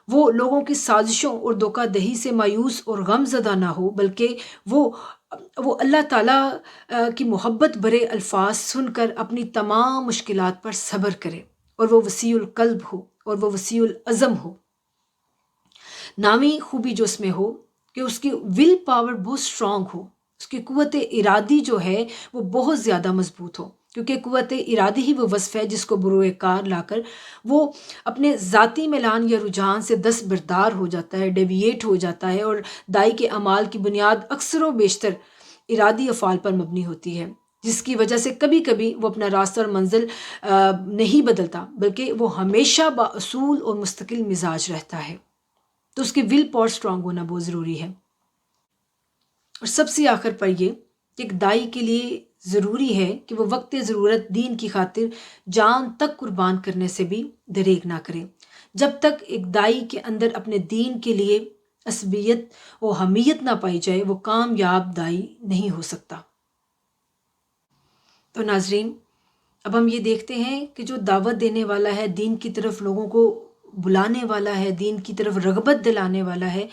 وہ لوگوں کی سازشوں اور دھوکہ دہی سے مایوس اور غم زدہ نہ ہو، بلکہ وہ اللہ تعالیٰ کی محبت بھرے الفاظ سن کر اپنی تمام مشکلات پر صبر کرے، اور وہ وسیع القلب ہو اور وہ وسیع العزم ہو۔ نامی خوبی جو اس میں ہو کہ اس کی ول پاور بہت اسٹرانگ ہو، اس کی قوت ارادی جو ہے وہ بہت زیادہ مضبوط ہو، کیونکہ قوت ارادی ہی وہ وصف ہے جس کو بروئے کار لا کر وہ اپنے ذاتی میلان یا رجحان سے دستبردار ہو جاتا ہے، ڈیویٹ ہو جاتا ہے، اور دائی کے اعمال کی بنیاد اکثر و بیشتر ارادی افعال پر مبنی ہوتی ہے، جس کی وجہ سے کبھی کبھی وہ اپنا راستہ اور منزل نہیں بدلتا، بلکہ وہ ہمیشہ باصول اور مستقل مزاج رہتا ہے۔ تو اس کی ول پاور اسٹرانگ ہونا بہت ضروری ہے۔ اور سب سے آخر پر یہ کہ ایک دائی کے لیے ضروری ہے کہ وہ وقت ضرورت دین کی خاطر جان تک قربان کرنے سے بھی دریغ نہ کرے۔ جب تک ایک دائی کے اندر اپنے دین کے لیے عصبیت و حمیت نہ پائی جائے وہ کامیاب دائی نہیں ہو سکتا۔ تو ناظرین، اب ہم یہ دیکھتے ہیں کہ جو دعوت دینے والا ہے، دین کی طرف لوگوں کو بلانے والا ہے، دین کی طرف رغبت دلانے والا ہے،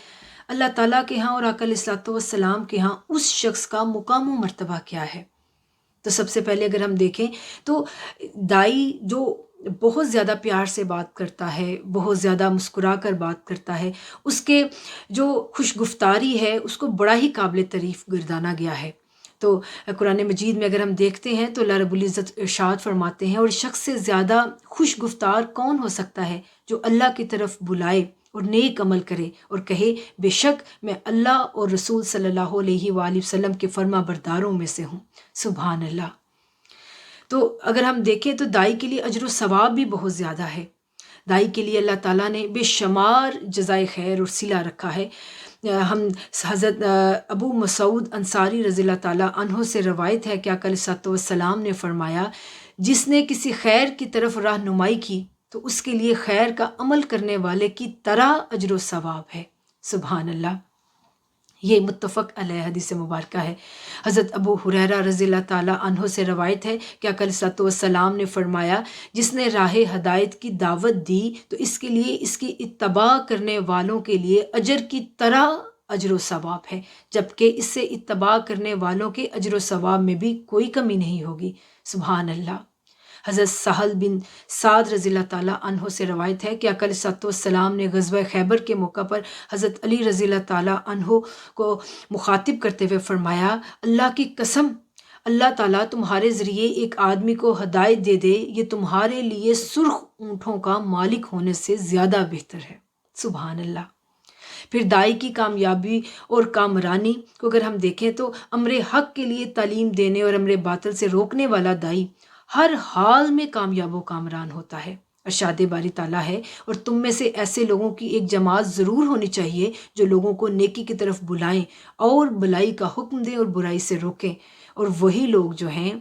اللہ تعالیٰ کے ہاں اور آقا علیہ الصلوۃ والسلام کے ہاں اس شخص کا مقام و مرتبہ کیا ہے۔ تو سب سے پہلے اگر ہم دیکھیں تو دائی جو بہت زیادہ پیار سے بات کرتا ہے، بہت زیادہ مسکرا کر بات کرتا ہے، اس کے جو خوش گفتاری ہے اس کو بڑا ہی قابل تعریف گردانا گیا ہے۔ تو قرآن مجید میں اگر ہم دیکھتے ہیں تو اللہ رب العزت ارشاد فرماتے ہیں، اور شخص سے زیادہ خوش گفتار کون ہو سکتا ہے جو اللہ کی طرف بلائے اور نیک عمل کرے اور کہے بے شک میں اللہ اور رسول صلی اللہ علیہ وآلہ وسلم کے فرما برداروں میں سے ہوں۔ سبحان اللہ۔ تو اگر ہم دیکھیں تو دائی کے لیے اجر و ثواب بھی بہت زیادہ ہے۔ دائی کے لیے اللہ تعالیٰ نے بے شمار جزائے خیر اور صلہ رکھا ہے۔ ہم حضرت ابو مسعود انصاری رضی اللہ تعالیٰ عنہ سے روایت ہے کہ آقا علیہ الصلوۃ والسلام نے فرمایا، جس نے کسی خیر کی طرف رہنمائی کی تو اس کے لیے خیر کا عمل کرنے والے کی طرح اجر و ثواب ہے۔ سبحان اللہ۔ یہ متفق علیہ حدیث مبارکہ ہے۔ حضرت ابو ہریرہ رضی اللہ تعالیٰ عنہ سے روایت ہے کہ آقا علیہ الصلوۃ والسلام نے فرمایا، جس نے راہ ہدایت کی دعوت دی تو اس کے لیے اس کی اتباع کرنے والوں کے لیے اجر کی طرح اجر و ثواب ہے، جبکہ اس سے اتباع کرنے والوں کے اجر و ثواب میں بھی کوئی کمی نہیں ہوگی۔ سبحان اللہ۔ حضرت سہل بن سعد رضی اللہ تعالیٰ عنہ سے روایت ہے کہ آقا علیہ الصلوۃ والسلام نے غزوہ خیبر کے موقع پر حضرت علی رضی اللہ تعالیٰ عنہ کو مخاطب کرتے ہوئے فرمایا، اللہ کی قسم، اللہ تعالیٰ تمہارے ذریعے ایک آدمی کو ہدایت دے دے، یہ تمہارے لیے سرخ اونٹوں کا مالک ہونے سے زیادہ بہتر ہے۔ سبحان اللہ۔ پھر دائی کی کامیابی اور کامرانی کو اگر ہم دیکھیں تو امر حق کے لیے تعلیم دینے اور امر باطل سے روکنے والا دائی ہر حال میں کامیاب و کامران ہوتا ہے۔ ارشاد باری تعالیٰ ہے، اور تم میں سے ایسے لوگوں کی ایک جماعت ضرور ہونی چاہیے جو لوگوں کو نیکی کی طرف بلائیں اور بلائی کا حکم دیں اور برائی سے روکیں، اور وہی لوگ جو ہیں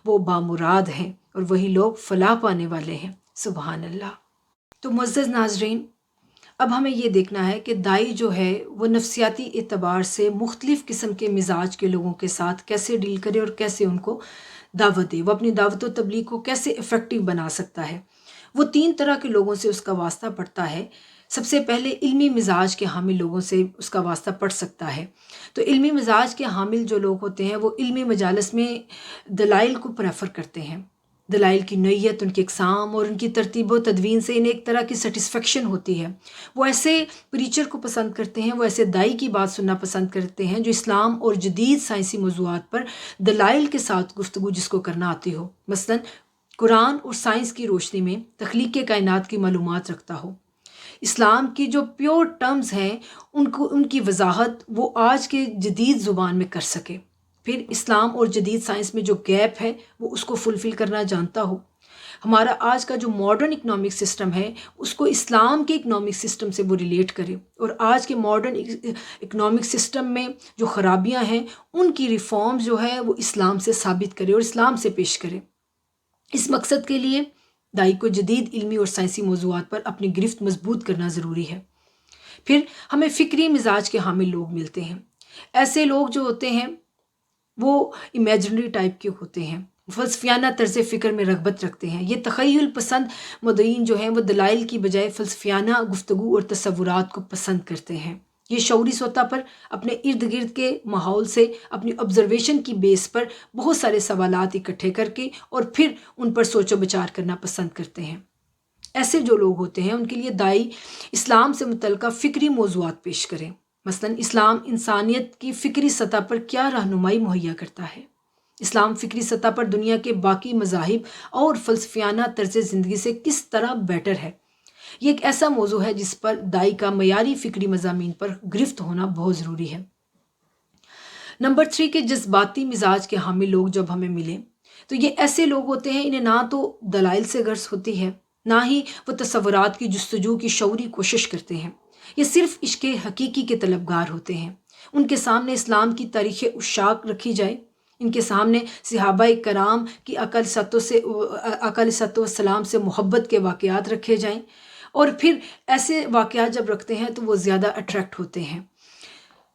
وہ بامراد ہیں اور وہی لوگ فلاح پانے والے ہیں۔ سبحان اللہ۔ تو معزز ناظرین، اب ہمیں یہ دیکھنا ہے کہ دائی جو ہے وہ نفسیاتی اعتبار سے مختلف قسم کے مزاج کے لوگوں کے ساتھ کیسے ڈیل کرے اور کیسے ان کو دعوت دے، وہ اپنی دعوت و تبلیغ کو کیسے افیکٹو بنا سکتا ہے۔ وہ 3 طرح کے لوگوں سے اس کا واسطہ پڑتا ہے۔ سب سے پہلے علمی مزاج کے حامل لوگوں سے اس کا واسطہ پڑ سکتا ہے۔ تو علمی مزاج کے حامل جو لوگ ہوتے ہیں وہ علمی مجالس میں دلائل کو پریفر کرتے ہیں۔ دلائل کی نوعیت، ان کی اقسام اور ان کی ترتیب و تدوین سے انہیں ایک طرح کی سیٹسفیکشن ہوتی ہے۔ وہ ایسے پریچر کو پسند کرتے ہیں، وہ ایسے دائی کی بات سننا پسند کرتے ہیں جو اسلام اور جدید سائنسی موضوعات پر دلائل کے ساتھ گفتگو جس کو کرنا آتی ہو، مثلاً قرآن اور سائنس کی روشنی میں تخلیق کائنات کی معلومات رکھتا ہو۔ اسلام کی جو پیور ٹرمز ہیں ان کی وضاحت وہ آج کے جدید زبان میں کر سکے۔ پھر اسلام اور جدید سائنس میں جو گیپ ہے وہ اس کو فلفل کرنا جانتا ہو۔ ہمارا آج کا جو ماڈرن اکنامک سسٹم ہے اس کو اسلام کے اکنامک سسٹم سے وہ ریلیٹ کرے، اور آج کے ماڈرن اکنامک سسٹم میں جو خرابیاں ہیں ان کی ریفارمز جو ہے وہ اسلام سے ثابت کرے اور اسلام سے پیش کرے۔ اس مقصد کے لیے دائی کو جدید علمی اور سائنسی موضوعات پر اپنی گرفت مضبوط کرنا ضروری ہے۔ پھر ہمیں فکری مزاج کے حامل لوگ ملتے ہیں۔ ایسے لوگ جو ہوتے ہیں وہ امیجنری ٹائپ کے ہوتے ہیں، فلسفیانہ طرز فکر میں رغبت رکھتے ہیں۔ یہ تخیل پسند مدعین جو ہیں وہ دلائل کی بجائے فلسفیانہ گفتگو اور تصورات کو پسند کرتے ہیں۔ یہ شعوری سطح پر اپنے ارد گرد کے ماحول سے اپنی آبزرویشن کی بیس پر بہت سارے سوالات اکٹھے کر کے اور پھر ان پر سوچ و بچار کرنا پسند کرتے ہیں۔ ایسے جو لوگ ہوتے ہیں ان کے لیے دائی اسلام سے متعلقہ فکری موضوعات پیش کریں، مثلاً اسلام انسانیت کی فکری سطح پر کیا رہنمائی مہیا کرتا ہے، اسلام فکری سطح پر دنیا کے باقی مذاہب اور فلسفیانہ طرز زندگی سے کس طرح بیٹر ہے۔ یہ ایک ایسا موضوع ہے جس پر دائی کا معیاری فکری مضامین پر گرفت ہونا بہت ضروری ہے۔ نمبر 3 کے جذباتی مزاج کے حامل لوگ جب ہمیں ملیں تو یہ ایسے لوگ ہوتے ہیں، انہیں نہ تو دلائل سے غرض ہوتی ہے نہ ہی وہ تصورات کی جستجو کی شعوری کوشش کرتے ہیں۔ یہ صرف عشق حقیقی کے طلبگار ہوتے ہیں۔ ان کے سامنے اسلام کی تاریخ عشاق رکھی جائے، ان کے سامنے صحابہ کرام کی آقا علیہ السلام سے محبت کے واقعات رکھے جائیں، اور پھر ایسے واقعات جب رکھتے ہیں تو وہ زیادہ اٹریکٹ ہوتے ہیں۔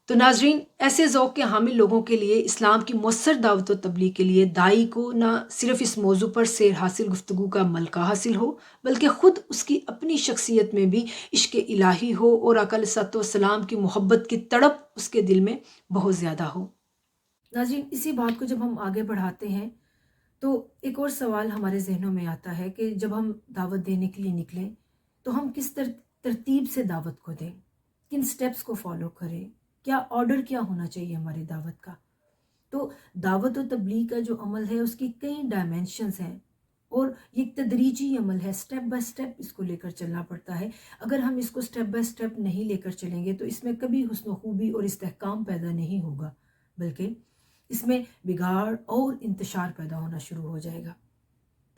تو ناظرین، ایسے ذوق کے حامل لوگوں کے لیے اسلام کی مؤثر دعوت و تبلیغ کے لیے دائی کو نہ صرف اس موضوع پر سیر حاصل گفتگو کا ملکہ حاصل ہو، بلکہ خود اس کی اپنی شخصیت میں بھی عشق الہی ہو اور آقا علیہ السلام کی محبت کی تڑپ اس کے دل میں بہت زیادہ ہو۔ ناظرین، اسی بات کو جب ہم آگے بڑھاتے ہیں تو ایک اور سوال ہمارے ذہنوں میں آتا ہے کہ جب ہم دعوت دینے کے لیے نکلیں تو ہم کس ترتیب سے دعوت کو دیں، کن سٹیپس کو فالو کریں، کیا آرڈر کیا ہونا چاہیے ہماری دعوت کا۔ تو دعوت و تبلیغ کا جو عمل ہے اس کی کئی ڈائمینشنز ہیں، اور یہ ایک تدریجی عمل ہے، سٹیپ بائی سٹیپ اس کو لے کر چلنا پڑتا ہے۔ اگر ہم اس کو سٹیپ بائی سٹیپ نہیں لے کر چلیں گے تو اس میں کبھی حسن و خوبی اور استحکام پیدا نہیں ہوگا، بلکہ اس میں بگاڑ اور انتشار پیدا ہونا شروع ہو جائے گا۔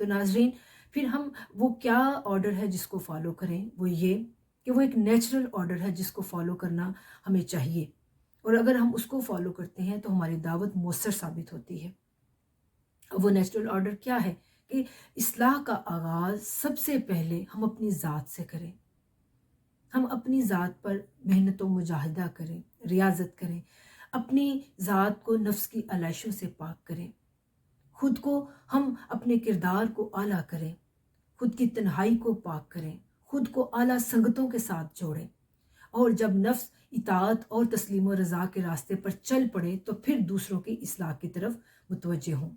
تو ناظرین، پھر ہم وہ کیا آرڈر ہے جس کو فالو کریں، وہ یہ کہ وہ ایک نیچرل آرڈر ہے جس کو فالو کرنا ہمیں چاہیے، اور اگر ہم اس کو فالو کرتے ہیں تو ہماری دعوت مؤثر ثابت ہوتی ہے۔ وہ نیچرل آرڈر کیا ہے کہ اصلاح کا آغاز سب سے پہلے ہم اپنی ذات سے کریں، ہم اپنی ذات پر محنت و مجاہدہ کریں، ریاضت کریں، اپنی ذات کو نفس کی علائشوں سے پاک کریں، خود کو ہم اپنے کردار کو اعلیٰ کریں، خود کی تنہائی کو پاک کریں، خود کو اعلیٰ سنگتوں کے ساتھ جوڑیں، اور جب نفس اطاعت اور تسلیم و رضا کے راستے پر چل پڑے تو پھر دوسروں کی اصلاح کی طرف متوجہ ہوں۔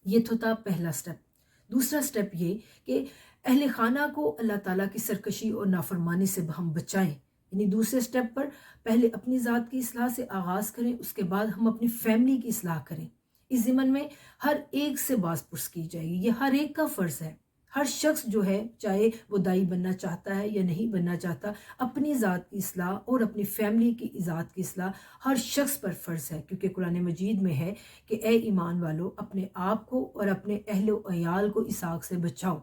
یہ تو تھا پہلا سٹیپ۔ دوسرا سٹیپ یہ کہ اہل خانہ کو اللہ تعالیٰ کی سرکشی اور نافرمانی سے ہم بچائیں، یعنی دوسرے سٹیپ پر پہلے اپنی ذات کی اصلاح سے آغاز کریں، اس کے بعد ہم اپنی فیملی کی اصلاح کریں۔ اس ضمن میں ہر ایک سے باز پرس کی جائے گی، یہ ہر ایک کا فرض ہے۔ ہر شخص جو ہے، چاہے وہ دائی بننا چاہتا ہے یا نہیں بننا چاہتا، اپنی ذات کی اصلاح اور اپنی فیملی کی ذات کی اصلاح ہر شخص پر فرض ہے، کیونکہ قرآن مجید میں ہے کہ اے ایمان والو، اپنے آپ کو اور اپنے اہل و عیال کو اس آگ سے بچاؤ۔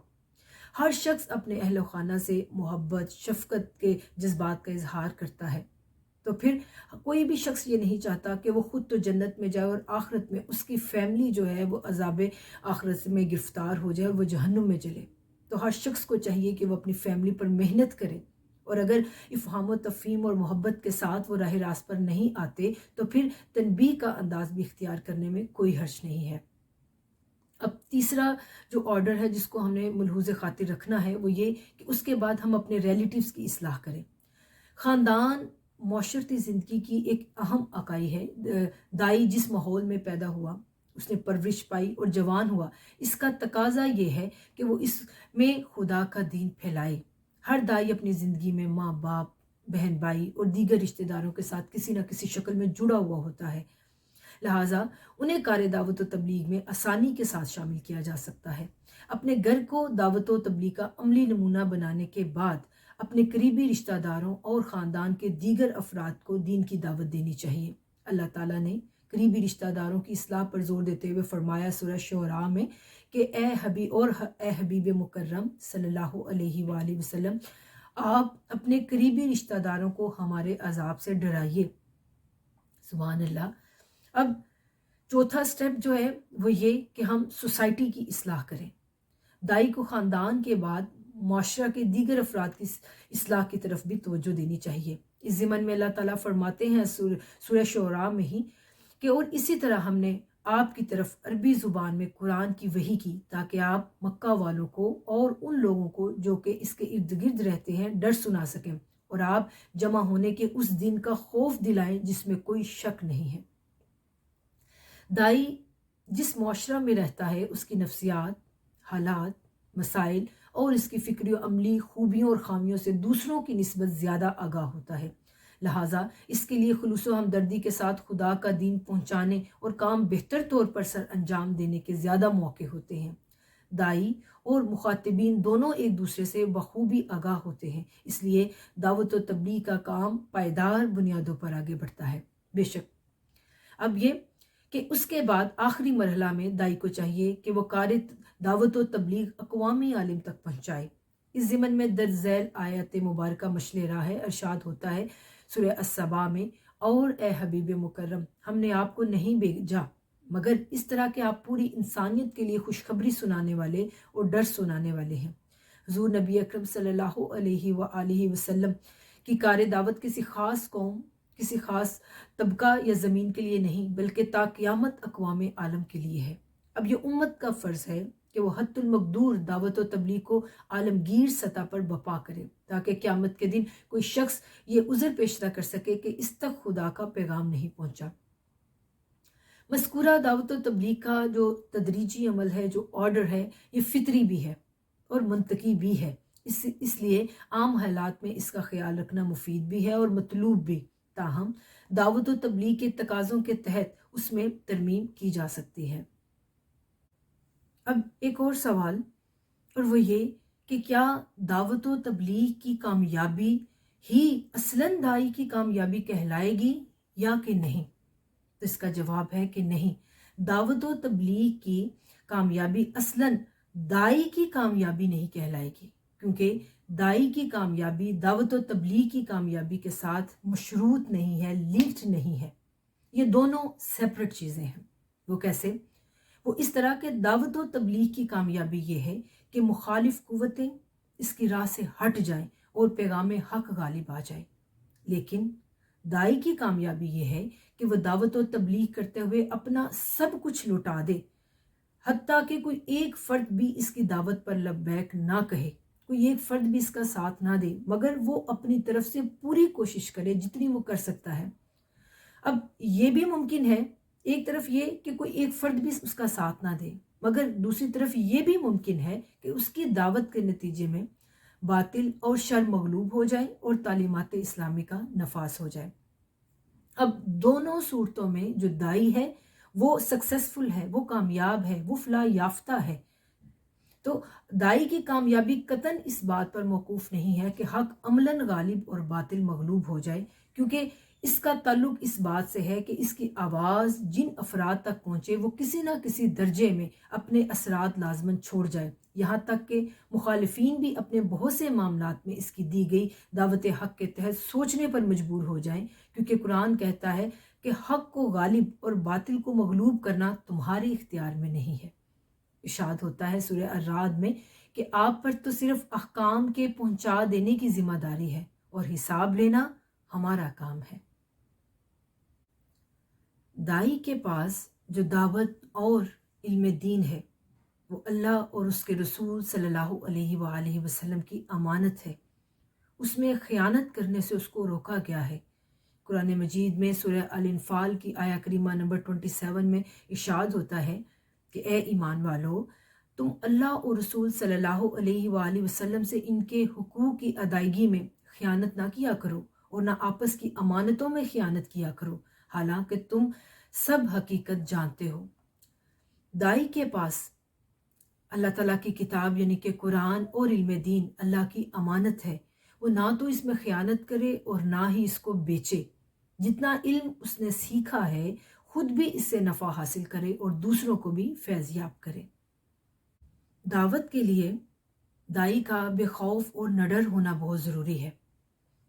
ہر شخص اپنے اہل و خانہ سے محبت، شفقت کے جذبات کا اظہار کرتا ہے، تو پھر کوئی بھی شخص یہ نہیں چاہتا کہ وہ خود تو جنت میں جائے اور آخرت میں اس کی فیملی جو ہے وہ عذاب آخرت میں گرفتار ہو جائے اور وہ جہنم میں جلے۔ تو ہر شخص کو چاہیے کہ وہ اپنی فیملی پر محنت کرے، اور اگر افہام و تفہیم اور محبت کے ساتھ وہ راہ راست پر نہیں آتے تو پھر تنبیہ کا انداز بھی اختیار کرنے میں کوئی حرج نہیں ہے۔ اب تیسرا جو آرڈر ہے جس کو ہم نے ملحوظ خاطر رکھنا ہے وہ یہ کہ اس کے بعد ہم اپنے ریلیٹیوز کی اصلاح کریں۔ خاندان معاشرتی زندگی کی ایک اہم اکائی ہے۔ دائی جس ماحول میں پیدا ہوا، اس نے پرورش پائی اور جوان ہوا، اس کا تقاضا یہ ہے کہ وہ اس میں خدا کا دین پھیلائے۔ ہر دائی اپنی زندگی میں ماں باپ، بہن بھائی اور دیگر رشتہ داروں کے ساتھ کسی نہ کسی شکل میں جڑا ہوا ہوتا ہے، لہٰذا انہیں کار دعوت و تبلیغ میں آسانی کے ساتھ شامل کیا جا سکتا ہے۔ اپنے گھر کو دعوت و تبلیغ کا عملی نمونہ بنانے کے بعد اپنے قریبی رشتہ داروں اور خاندان کے دیگر افراد کو دین کی دعوت دینی چاہیے۔ اللہ تعالیٰ نے قریبی رشتہ داروں کی اصلاح پر زور دیتے ہوئے فرمایا سورہ شعراء میں کہ اے حبیب مکرم صلی اللہ علیہ وآلہ وسلم، آپ اپنے قریبی رشتہ داروں کو ہمارے عذاب سے ڈرائیے۔ سبحان اللہ۔ اب چوتھا سٹیپ جو ہے وہ یہ کہ ہم سوسائٹی کی اصلاح کریں۔ دائی کو خاندان کے بعد معاشرہ کے دیگر افراد کی اصلاح کی طرف بھی توجہ دینی چاہیے۔ اس ضمن میں اللہ تعالیٰ فرماتے ہیں سورہ شعراء میں ہی کہ اور اسی طرح ہم نے آپ کی طرف عربی زبان میں قرآن کی وحی کی تاکہ آپ مکہ والوں کو اور ان لوگوں کو جو کہ اس کے ارد گرد رہتے ہیں ڈر سنا سکیں، اور آپ جمع ہونے کے اس دن کا خوف دلائیں جس میں کوئی شک نہیں ہے۔ دائی جس معاشرہ میں رہتا ہے اس کی نفسیات، حالات، مسائل اور اس کی فکری و عملی خوبیوں اور خامیوں سے دوسروں کی نسبت زیادہ آگاہ ہوتا ہے، لہٰذا اس کے لیے خلوص و ہمدردی کے ساتھ خدا کا دین پہنچانے اور کام بہتر طور پر سر انجام دینے کے زیادہ موقع ہوتے ہیں۔ دائی اور مخاطبین دونوں ایک دوسرے سے بخوبی آگاہ ہوتے ہیں، اس لیے دعوت و تبلیغ کا کام پائیدار بنیادوں پر آگے بڑھتا ہے۔ بے شک اب یہ کہ اس کے بعد آخری مرحلہ میں دائی کو چاہیے کہ وہ کار دعوت و تبلیغ اقوامی عالم تک پہنچائے۔ اس ضمن میں درج ذیل آیت مبارکہ مشل راہ ہے۔ ارشاد ہوتا ہے سورہ السبا میں، اور اے حبیب مکرم، ہم نے آپ کو نہیں بھیجا مگر اس طرح کہ آپ پوری انسانیت کے لیے خوشخبری سنانے والے اور ڈر سنانے والے ہیں۔ حضور نبی اکرم صلی اللہ علیہ وآلہ وسلم کی کار دعوت کسی خاص قوم، کسی خاص طبقہ یا زمین کے لیے نہیں بلکہ تا قیامت اقوام عالم کے لیے ہے۔ اب یہ امت کا فرض ہے کہ وہ حد المقدور دعوت و تبلیغ کو عالمگیر سطح پر بپا کرے تاکہ قیامت کے دن کوئی شخص یہ عذر پیش نہ کر سکے کہ اس تک خدا کا پیغام نہیں پہنچا۔ مذکورہ دعوت و تبلیغ کا جو تدریجی عمل ہے، جو آرڈر ہے، یہ فطری بھی ہے اور منطقی بھی ہے، اس لیے عام حالات میں اس کا خیال رکھنا مفید بھی ہے اور مطلوب بھی، تاہم دعوت و تبلیغ کے تقاضوں کے تحت اس میں ترمیم کی جا سکتی ہے۔ اب ایک اور سوال، اور وہ یہ کہ کیا دعوت و تبلیغ کی کامیابی ہی اصلاً دائی کی کامیابی کہلائے گی یا کہ نہیں؟ تو اس کا جواب ہے کہ نہیں، دعوت و تبلیغ کی کامیابی اصلاً دائی کی کامیابی نہیں کہلائے گی، کیونکہ دائی کی کامیابی دعوت و تبلیغ کی کامیابی کے ساتھ مشروط نہیں ہے، لنکڈ نہیں ہے، یہ دونوں سیپریٹ چیزیں ہیں۔ وہ کیسے؟ وہ اس طرح کہ دعوت و تبلیغ کی کامیابی یہ ہے کہ مخالف قوتیں اس کی راہ سے ہٹ جائیں اور پیغام حق غالب آ جائے، لیکن دائی کی کامیابی یہ ہے کہ وہ دعوت و تبلیغ کرتے ہوئے اپنا سب کچھ لوٹا دے، حتیٰ کہ کوئی ایک فرد بھی اس کی دعوت پر لبیک نہ کہے، کوئی ایک فرد بھی اس کا ساتھ نہ دے، مگر وہ اپنی طرف سے پوری کوشش کرے جتنی وہ کر سکتا ہے۔ اب یہ بھی ممکن ہے، ایک طرف یہ کہ کوئی ایک فرد بھی اس کا ساتھ نہ دے، مگر دوسری طرف یہ بھی ممکن ہے کہ اس کی دعوت کے نتیجے میں باطل اور شر مغلوب ہو جائے اور تعلیمات اسلامی کا نفاذ ہو جائے۔ اب دونوں صورتوں میں جو دائی ہے وہ سکسیسفل ہے، وہ کامیاب ہے، وہ فلاح یافتہ ہے۔ تو دائی کی کامیابی قطعاً اس بات پر موقوف نہیں ہے کہ حق عملاً غالب اور باطل مغلوب ہو جائے، کیونکہ اس کا تعلق اس بات سے ہے کہ اس کی آواز جن افراد تک پہنچے وہ کسی نہ کسی درجے میں اپنے اثرات لازماً چھوڑ جائے، یہاں تک کہ مخالفین بھی اپنے بہت سے معاملات میں اس کی دی گئی دعوت حق کے تحت سوچنے پر مجبور ہو جائیں، کیونکہ قرآن کہتا ہے کہ حق کو غالب اور باطل کو مغلوب کرنا تمہارے اختیار میں نہیں ہے۔ ارشاد ہوتا ہے سورہ الرعد میں کہ آپ پر تو صرف احکام کے پہنچا دینے کی ذمہ داری ہے اور حساب لینا ہمارا کام ہے۔ دائی کے پاس جو دعوت اور علم دین ہے وہ اللہ اور اس کے رسول صلی اللہ علیہ وآلہ وسلم کی امانت ہے، اس میں خیانت کرنے سے اس کو روکا گیا ہے۔ قرآن مجید میں سورہ الانفال کی آیہ کریمہ نمبر 27 میں ارشاد ہوتا ہے کہ اے ایمان والو، تم اللہ اور رسول صلی اللہ علیہ وآلہ وسلم سے ان کے حقوق کی ادائیگی میں خیانت نہ کیا کرو اور نہ آپس کی امانتوں میں خیانت کیا کرو، حالانکہ تم سب حقیقت جانتے ہو۔ دائی کے پاس اللہ تعالیٰ کی کتاب یعنی کہ قرآن اور علم دین اللہ کی امانت ہے، وہ نہ تو اس میں خیانت کرے اور نہ ہی اس کو بیچے۔ جتنا علم اس نے سیکھا ہے خود بھی اس سے نفع حاصل کرے اور دوسروں کو بھی فیض یاب کرے۔ دعوت کے لیے دائی کا بے خوف اور نڈر ہونا بہت ضروری ہے،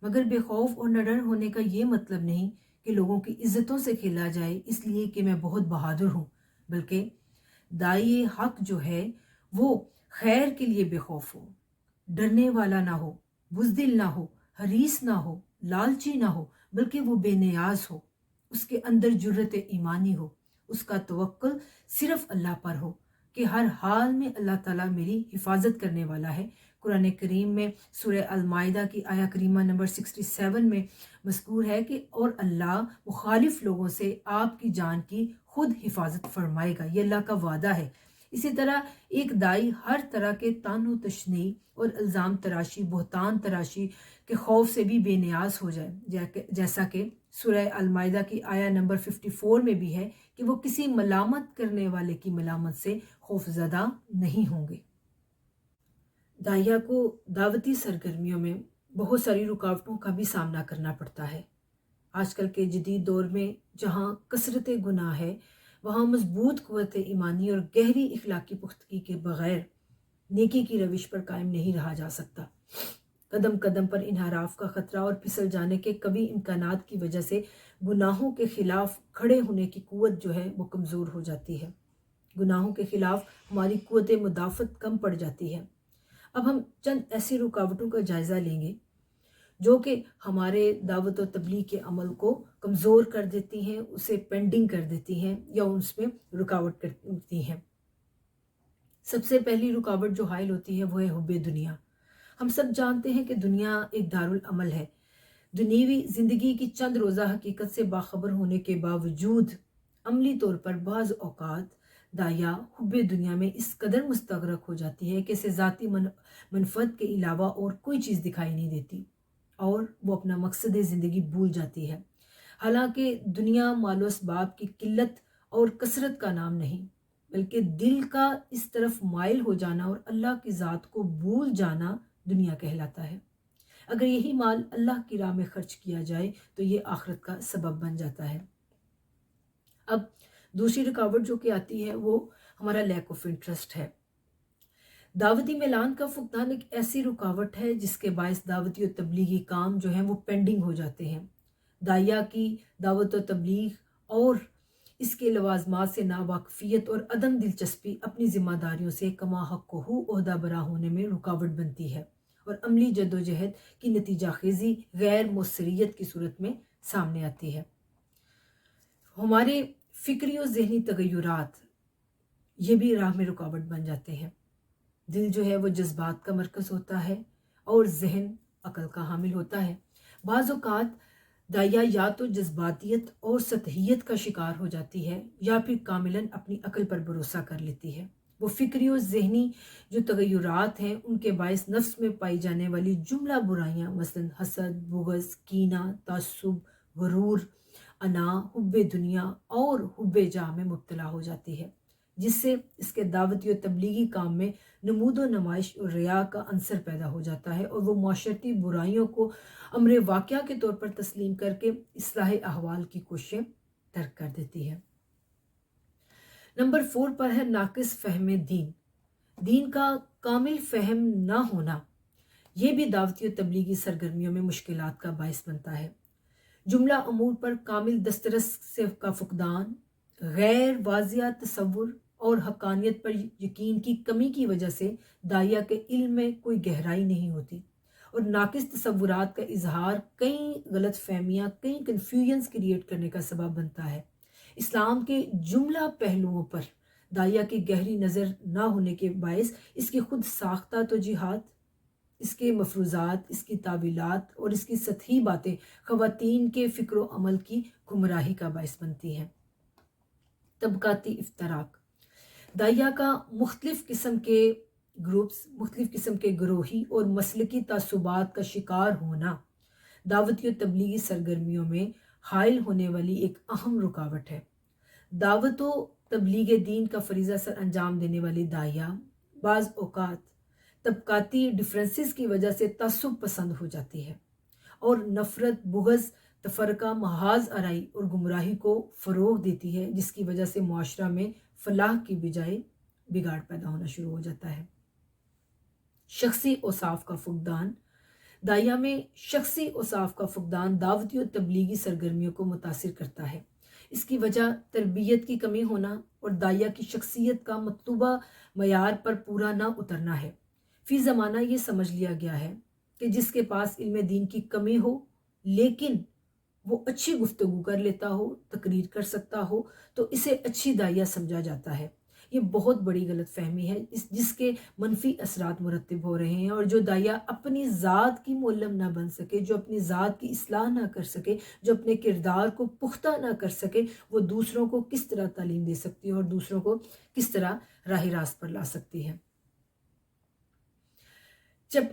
مگر بے خوف اور نڈر ہونے کا یہ مطلب نہیں کہ لوگوں کی عزتوں سے کھیلا جائے اس لیے کہ میں بہت بہادر ہوں، بلکہ دائی حق جو ہے وہ خیر کے لیے بے خوف ہو، ڈرنے والا نہ ہو، بزدل نہ ہو، حریص نہ ہو، لالچی نہ ہو، بلکہ وہ بے نیاز ہو، اس کے اندر جرت ایمانی ہو، اس کا توکل صرف اللہ پر ہو کہ ہر حال میں اللہ تعالیٰ میری حفاظت کرنے والا ہے۔ قرآن کریم میں سورہ المائدہ کی آیہ کریمہ نمبر 67 میں مذکور ہے کہ اور اللہ مخالف لوگوں سے آپ کی جان کی خود حفاظت فرمائے گا، یہ اللہ کا وعدہ ہے۔ اسی طرح ایک دائی ہر طرح کے طعن و تشنیع اور الزام تراشی، بہتان تراشی کے خوف سے بھی بے نیاز ہو جائے، جیسا کہ سورہ المائدہ کی آیہ نمبر 54 میں بھی ہے کہ وہ کسی ملامت کرنے والے کی ملامت سے خوف زدہ نہیں ہوں گے۔ داعیہ کو دعوتی سرگرمیوں میں بہت ساری رکاوٹوں کا بھی سامنا کرنا پڑتا ہے۔ آج کل کے جدید دور میں جہاں کثرت گناہ ہے، وہاں مضبوط قوت ایمانی اور گہری اخلاقی پختگی کے بغیر نیکی کی روش پر قائم نہیں رہا جا سکتا۔ قدم قدم پر انحراف کا خطرہ اور پھسل جانے کے قوی امکانات کی وجہ سے گناہوں کے خلاف کھڑے ہونے کی قوت جو ہے وہ کمزور ہو جاتی ہے، گناہوں کے خلاف ہماری قوت مدافعت کم پڑ جاتی ہے۔ اب ہم چند ایسی رکاوٹوں کا جائزہ لیں گے جو کہ ہمارے دعوت و تبلیغ کے عمل کو کمزور کر دیتی ہیں، اسے پینڈنگ کر دیتی ہیں یا اس میں رکاوٹ کرتی ہیں۔ سب سے پہلی رکاوٹ جو حائل ہوتی ہے وہ ہے حب دنیا۔ ہم سب جانتے ہیں کہ دنیا ایک دارالعمل ہے۔ دنیوی زندگی کی چند روزہ حقیقت سے باخبر ہونے کے باوجود عملی طور پر بعض اوقات داعیہ حب دنیا میں اس قدر مستغرق ہو جاتی ہے کہ اسے ذاتی منفعت کے علاوہ اور کوئی چیز دکھائی نہیں دیتی اور وہ اپنا مقصد زندگی بھول جاتی ہے۔ حالانکہ دنیا مال و اسباب کی قلت اور کثرت کا نام نہیں، بلکہ دل کا اس طرف مائل ہو جانا اور اللہ کی ذات کو بھول جانا دنیا کہلاتا ہے۔ اگر یہی مال اللہ کی راہ میں خرچ کیا جائے تو یہ آخرت کا سبب بن جاتا ہے۔ اب دوسری رکاوٹ جو کہ آتی ہے وہ ہمارا لیک آف انٹرسٹ ہے۔ دعوتی میلان کا فقدان ایک ایسی رکاوٹ ہے جس کے باعث دعوتی و تبلیغی کام جو ہیں وہ پینڈنگ ہو جاتے ہیں۔ داعیہ کی دعوت و تبلیغ اور اس کے لوازمات سے ناواقفیت اور عدم دلچسپی اپنی ذمہ داریوں سے کما حق ہو عہدہ برا ہونے میں رکاوٹ بنتی ہے اور عملی جدوجہد کی نتیجہ خیزی غیر موثریت کی صورت میں سامنے آتی ہے۔ ہمارے فکری و ذہنی تغیرات یہ بھی راہ میں رکاوٹ بن جاتے ہیں۔ دل جو ہے وہ جذبات کا مرکز ہوتا ہے اور ذہن عقل کا حامل ہوتا ہے۔ بعض اوقات داعیہ یا تو جذباتیت اور سطحیت کا شکار ہو جاتی ہے یا پھر کاملاً اپنی عقل پر بھروسہ کر لیتی ہے۔ وہ فکری اور ذہنی جو تغیرات ہیں ان کے باعث نفس میں پائی جانے والی جملہ برائیاں مثلاً حسد، بغض، کینہ، تعصب، غرور، انا، حب دنیا اور حب جاہ میں مبتلا ہو جاتی ہے، جس سے اس کے دعوتی و تبلیغی کام میں نمود و نمائش اور ریا کا عنصر پیدا ہو جاتا ہے اور وہ معاشرتی برائیوں کو امر واقعہ کے طور پر تسلیم کر کے اصلاح احوال کی کوششیں ترک کر دیتی ہے۔ نمبر 4 پر ہے ناقص فہم دین۔ دین کا کامل فہم نہ ہونا یہ بھی دعوتی و تبلیغی سرگرمیوں میں مشکلات کا باعث بنتا ہے۔ جملہ امور پر کامل دسترس کا فقدان، غیر واضح تصور اور حقانیت پر یقین کی کمی کی وجہ سے داعیہ کے علم میں کوئی گہرائی نہیں ہوتی اور ناقص تصورات کا اظہار کئی غلط فہمیاں، کئی کنفیوژنز کریٹ کرنے کا سبب بنتا ہے۔ اسلام کے جملہ پہلوؤں پر داعیہ کی گہری نظر نہ ہونے کے باعث اس کی خود ساختہ توجیہات، اس کے مفروضات، اس کی تعویلات اور اس کی سطحی باتیں خواتین کے فکر و عمل کی گمراہی کا باعث بنتی ہیں۔ طبقاتی افتراق، داعیہ کا مختلف قسم کے گروپس، مختلف قسم کے گروہی اور مسلکی تعصبات کا شکار ہونا دعوتی و تبلیغی سرگرمیوں میں حائل ہونے والی ایک اہم رکاوٹ ہے۔ دعوت و تبلیغ دین کا فریضہ سر انجام دینے والی داعیہ بعض اوقات طبقاتی ڈفرینسز کی وجہ سے تعصب پسند ہو جاتی ہے اور نفرت، بغض، تفرقہ، محاذ آرائی اور گمراہی کو فروغ دیتی ہے، جس کی وجہ سے معاشرہ میں فلاح کی بجائے بگاڑ پیدا ہونا شروع ہو جاتا ہے۔ شخصی اوصاف کا فقدان، داعیہ میں شخصی اوصاف کا فقدان دعوتی و تبلیغی سرگرمیوں کو متاثر کرتا ہے۔ اس کی وجہ تربیت کی کمی ہونا اور داعیہ کی شخصیت کا مطلوبہ معیار پر پورا نہ اترنا ہے۔ فی زمانہ یہ سمجھ لیا گیا ہے کہ جس کے پاس علم دین کی کمی ہو لیکن وہ اچھی گفتگو کر لیتا ہو، تقریر کر سکتا ہو، تو اسے اچھی داعیہ سمجھا جاتا ہے۔ یہ بہت بڑی غلط فہمی ہے جس کے منفی اثرات مرتب ہو رہے ہیں، اور جو داعیہ اپنی ذات کی معلم نہ بن سکے، جو اپنی ذات کی اصلاح نہ کر سکے، جو اپنے کردار کو پختہ نہ کر سکے، وہ دوسروں کو کس طرح تعلیم دے سکتی ہے اور دوسروں کو کس طرح راہ راست پر لا سکتی ہے۔ جب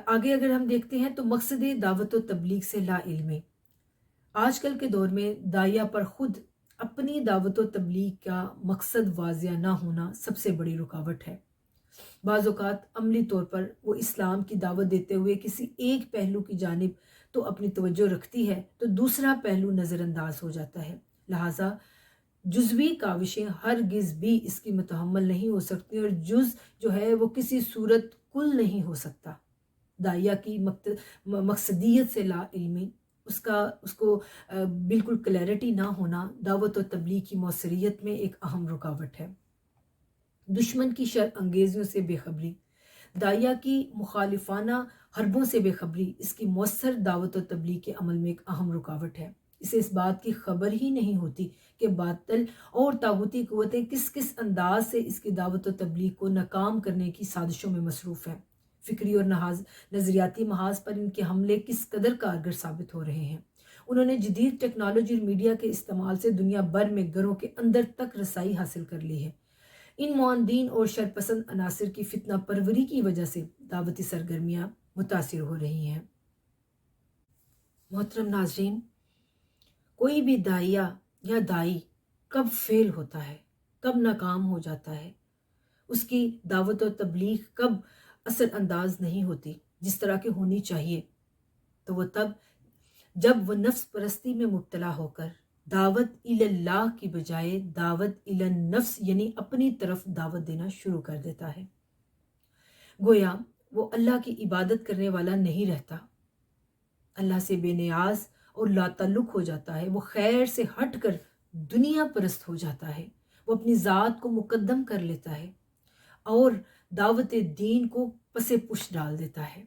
آگے اگر ہم دیکھتے ہیں تو مقصد دعوت و تبلیغ سے لا علمی، آج کل کے دور میں داعیہ پر خود اپنی دعوت و تبلیغ کا مقصد واضح نہ ہونا سب سے بڑی رکاوٹ ہے۔ بعض اوقات عملی طور پر وہ اسلام کی دعوت دیتے ہوئے کسی ایک پہلو کی جانب تو اپنی توجہ رکھتی ہے تو دوسرا پہلو نظر انداز ہو جاتا ہے، لہٰذا جزوی کاوشیں ہرگز بھی اس کی متحمل نہیں ہو سکتی اور جز جو ہے وہ کسی صورت کل نہیں ہو سکتا۔ داعیہ کی مقصدیت سے لا علمی، اس کو بالکل کلیئرٹی نہ ہونا دعوت و تبلیغ کی موثریت میں ایک اہم رکاوٹ ہے۔ دشمن کی شر انگیزیوں سے بے خبری، داعیہ کی مخالفانہ حربوں سے بے خبری اس کی مؤثر دعوت و تبلیغ کے عمل میں ایک اہم رکاوٹ ہے۔ اسے اس بات کی خبر ہی نہیں ہوتی کہ باطل اور طاغوتی قوتیں کس کس انداز سے اس کی دعوت و تبلیغ کو ناکام کرنے کی سازشوں میں مصروف ہیں۔ فکری اور نظریاتی محاذ پر ان کے حملے کس قدر کارگر ثابت ہو رہے ہیں۔ انہوں نے جدید ٹیکنالوجی اور میڈیا کے استعمال سے دنیا بھر میں گھروں کے اندر تک رسائی حاصل کر لی ہے۔ ان معاندین اور شرپسند عناصر کی فتنہ پروری کی وجہ سے دعوتی سرگرمیاں متاثر ہو رہی ہیں۔ محترم ناظرین، کوئی بھی داعیہ یا داعی کب فیل ہوتا ہے، کب ناکام ہو جاتا ہے، اس کی دعوت و تبلیغ کب اثر انداز نہیں ہوتی جس طرح کی ہونی چاہیے، تو وہ تب جب وہ نفس پرستی میں مبتلا ہو کر دعوت اللہ کی بجائے دعوت النفس یعنی اپنی طرف دعوت دینا شروع کر دیتا ہے۔ گویا وہ اللہ کی عبادت کرنے والا نہیں رہتا، اللہ سے بے نیاز اور لا تعلق ہو جاتا ہے۔ وہ خیر سے ہٹ کر دنیا پرست ہو جاتا ہے، وہ اپنی ذات کو مقدم کر لیتا ہے اور دعوت دین کو پس پش ڈال دیتا ہے۔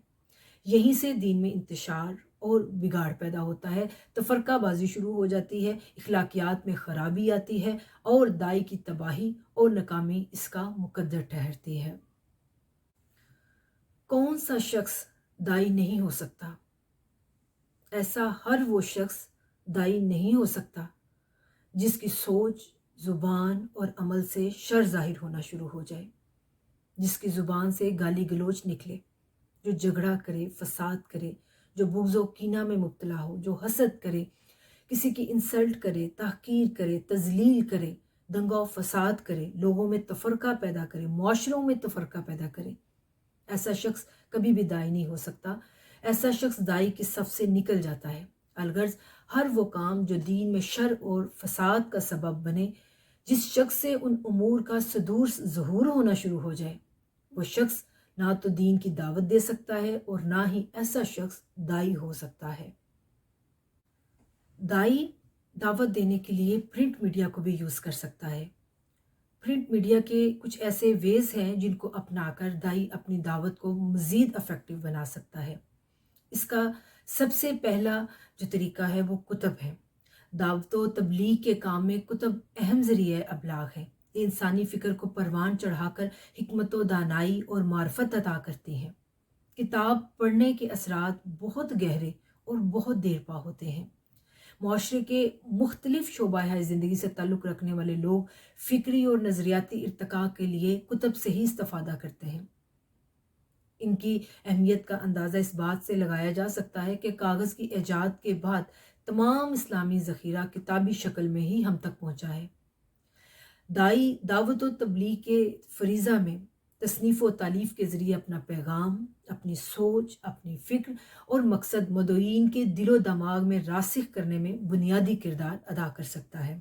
یہیں سے دین میں انتشار اور بگاڑ پیدا ہوتا ہے، تفرقہ بازی شروع ہو جاتی ہے، اخلاقیات میں خرابی آتی ہے اور دائی کی تباہی اور ناکامی اس کا مقدر ٹھہرتی ہے۔ کون سا شخص دائی نہیں ہو سکتا؟ ایسا ہر وہ شخص دائی نہیں ہو سکتا جس کی سوچ، زبان اور عمل سے شر ظاہر ہونا شروع ہو جائے، جس کی زبان سے گالی گلوچ نکلے، جو جھگڑا کرے، فساد کرے، جو بغض و کینہ میں مبتلا ہو، جو حسد کرے، کسی کی انسلٹ کرے، تحقیر کرے، تذلیل کرے، دنگا و فساد کرے، لوگوں میں تفرقہ پیدا کرے، معاشروں میں تفرقہ پیدا کرے۔ ایسا شخص کبھی بھی دائی نہیں ہو سکتا۔ ایسا شخص دائی کی صف سے نکل جاتا ہے۔ الغرض ہر وہ کام جو دین میں شر اور فساد کا سبب بنے، جس شخص سے ان امور کا صدور ظہور ہونا شروع ہو جائے، وہ شخص نہ تو دین کی دعوت دے سکتا ہے اور نہ ہی ایسا شخص دائی ہو سکتا ہے۔ دائی دعوت دینے کے لیے پرنٹ میڈیا کو بھی یوز کر سکتا ہے۔ پرنٹ میڈیا کے کچھ ایسے ویز ہیں جن کو اپنا کر دائی اپنی دعوت کو مزید افیکٹو بنا سکتا ہے۔ اس کا سب سے پہلا جو طریقہ ہے وہ کتب ہے۔ دعوت و تبلیغ کے کام میں کتب اہم ذریعہ ابلاغ ہے۔ یہ انسانی فکر کو پروان چڑھا کر حکمت و دانائی اور معرفت عطا کرتی ہیں۔ کتاب پڑھنے کے اثرات بہت گہرے اور بہت دیر پا ہوتے ہیں۔ معاشرے کے مختلف شعبہ زندگی سے تعلق رکھنے والے لوگ فکری اور نظریاتی ارتقاء کے لیے کتب سے ہی استفادہ کرتے ہیں۔ ان کی اہمیت کا اندازہ اس بات سے لگایا جا سکتا ہے کہ کاغذ کی ایجاد کے بعد تمام اسلامی ذخیرہ کتابی شکل میں ہی ہم تک پہنچا ہے۔ دائی دعوت و تبلیغ کے فریضہ میں تصنیف و تالیف کے ذریعے اپنا پیغام، اپنی سوچ، اپنی فکر اور مقصد مدعوین کے دل و دماغ میں راسخ کرنے میں بنیادی کردار ادا کر سکتا ہے۔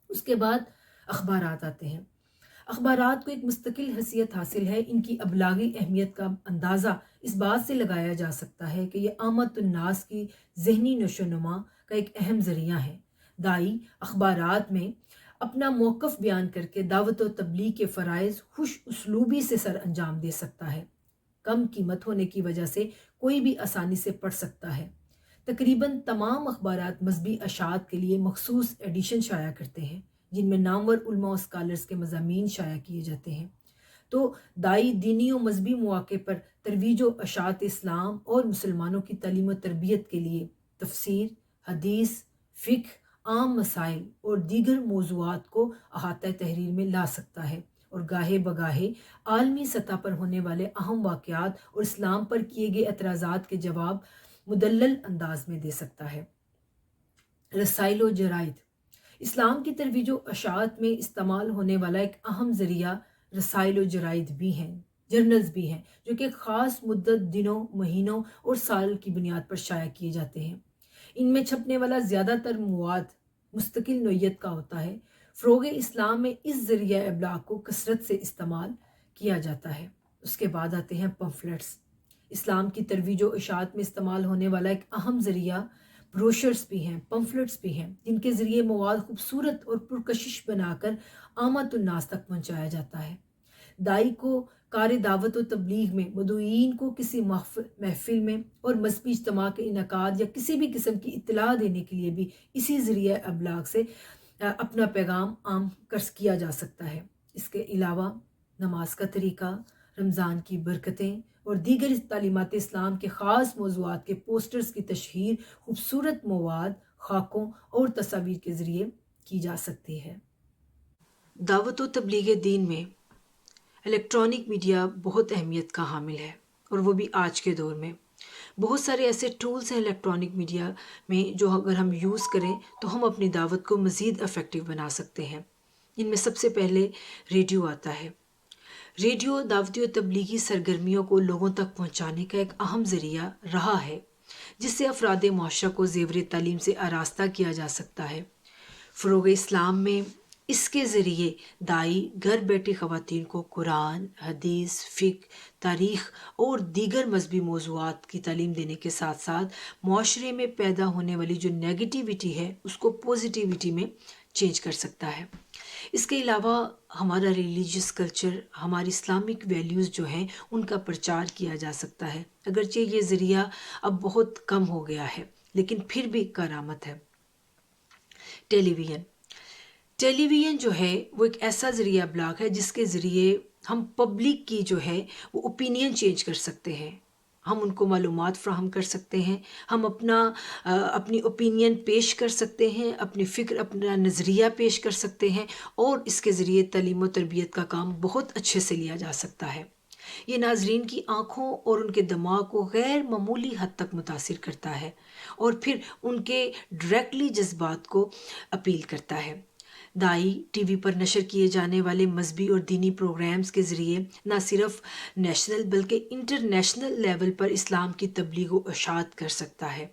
اس کے بعد اخبارات آتے ہیں۔ اخبارات کو ایک مستقل حیثیت حاصل ہے۔ ان کی ابلاغی اہمیت کا اندازہ اس بات سے لگایا جا سکتا ہے کہ یہ عامت الناس کی ذہنی نشو و نما کا ایک اہم ذریعہ ہے۔ دائی اخبارات میں اپنا موقف بیان کر کے دعوت و تبلیغ کے فرائض خوش اسلوبی سے سر انجام دے سکتا ہے۔ کم قیمت ہونے کی وجہ سے کوئی بھی آسانی سے پڑھ سکتا ہے۔ تقریباً تمام اخبارات مذہبی اشاعت کے لیے مخصوص ایڈیشن شائع کرتے ہیں، جن میں نامور علماء و اسکالرز کے مضامین شائع کیے جاتے ہیں۔ تو دائی دینی و مذہبی مواقع پر ترویج و اشاعت اسلام اور مسلمانوں کی تعلیم و تربیت کے لیے تفسیر، حدیث، فقہ، عام مسائل اور دیگر موضوعات کو احاطہ تحریر میں لا سکتا ہے اور گاہے بگاہے عالمی سطح پر ہونے والے اہم واقعات اور اسلام پر کیے گئے اعتراضات کے جواب مدلل انداز میں دے سکتا ہے۔ رسائل و جرائد اسلام کی ترویج و اشاعت میں استعمال ہونے والا ایک اہم ذریعہ رسائل و جرائد بھی ہیں، جرنلز بھی ہیں، جو کہ خاص مدت، دنوں، مہینوں اور سال کی بنیاد پر شائع کیے جاتے ہیں۔ ان میں چھپنے والا زیادہ تر مواد مستقل نوعیت کا ہوتا ہے۔ فروغ اسلام میں اس ذریعہ ابلاغ کو کثرت سے استعمال کیا جاتا ہے۔ اس کے بعد آتے ہیں پمفلٹس۔ اسلام کی ترویج و اشاعت میں استعمال ہونے والا ایک اہم ذریعہ بروشرز بھی ہیں، پمفلٹس بھی ہیں، جن کے ذریعے مواد خوبصورت اور پرکشش بنا کر عامت الناس تک پہنچایا جاتا ہے۔ دائی کو کار دعوت و تبلیغ میں مدعوین کو کسی محفل میں اور مذہبی اجتماع کے انعقاد یا کسی بھی قسم کی اطلاع دینے کے لیے بھی اسی ذریعہ ابلاغ سے اپنا پیغام عام کیا جا سکتا ہے۔ اس کے علاوہ نماز کا طریقہ، رمضان کی برکتیں اور دیگر تعلیمات اسلام کے خاص موضوعات کے پوسٹرز کی تشہیر خوبصورت مواد، خاکوں اور تصاویر کے ذریعے کی جا سکتی ہے۔ دعوت و تبلیغ دین میں الیکٹرانک میڈیا بہت اہمیت کا حامل ہے، اور وہ بھی آج کے دور میں۔ بہت سارے ایسے ٹولز ہیں الیکٹرانک میڈیا میں جو اگر ہم یوز کریں تو ہم اپنی دعوت کو مزید افیکٹو بنا سکتے ہیں۔ ان میں سب سے پہلے ریڈیو آتا ہے۔ ریڈیو دعوتی و تبلیغی سرگرمیوں کو لوگوں تک پہنچانے کا ایک اہم ذریعہ رہا ہے، جس سے افراد معاشرہ کو زیور تعلیم سے آراستہ کیا جا سکتا ہے۔ فروغ اسلام میں اس کے ذریعے دائی گھر بیٹھی خواتین کو قرآن، حدیث، فقہ، تاریخ اور دیگر مذہبی موضوعات کی تعلیم دینے کے ساتھ ساتھ معاشرے میں پیدا ہونے والی جو نیگیٹیوٹی ہے اس کو پوزیٹیوٹی میں چینج کر سکتا ہے۔ اس کے علاوہ ہمارا ریلیجیس کلچر، ہماری اسلامک ویلیوز جو ہیں ان کا پرچار کیا جا سکتا ہے، اگرچہ یہ ذریعہ اب بہت کم ہو گیا ہے لیکن پھر بھی کارآمد ہے۔ ٹیلی ویژن جو ہے وہ ایک ایسا ذریعہ ابلاغ ہے جس کے ذریعے ہم پبلک کی جو ہے وہ اوپینین چینج کر سکتے ہیں، ہم ان کو معلومات فراہم کر سکتے ہیں، ہم اپنی اوپینین پیش کر سکتے ہیں، اپنی فکر، اپنا نظریہ پیش کر سکتے ہیں، اور اس کے ذریعے تعلیم و تربیت کا کام بہت اچھے سے لیا جا سکتا ہے۔ یہ ناظرین کی آنکھوں اور ان کے دماغ کو غیر معمولی حد تک متاثر کرتا ہے اور پھر ان کے ڈائریکٹلی جذبات کو اپیل کرتا ہے۔ دائی ٹی وی پر نشر کیے جانے والے مذہبی اور دینی پروگرامز کے ذریعے نہ صرف نیشنل بلکہ انٹرنیشنل لیول پر اسلام کی تبلیغ و اشاعت کر سکتا ہے،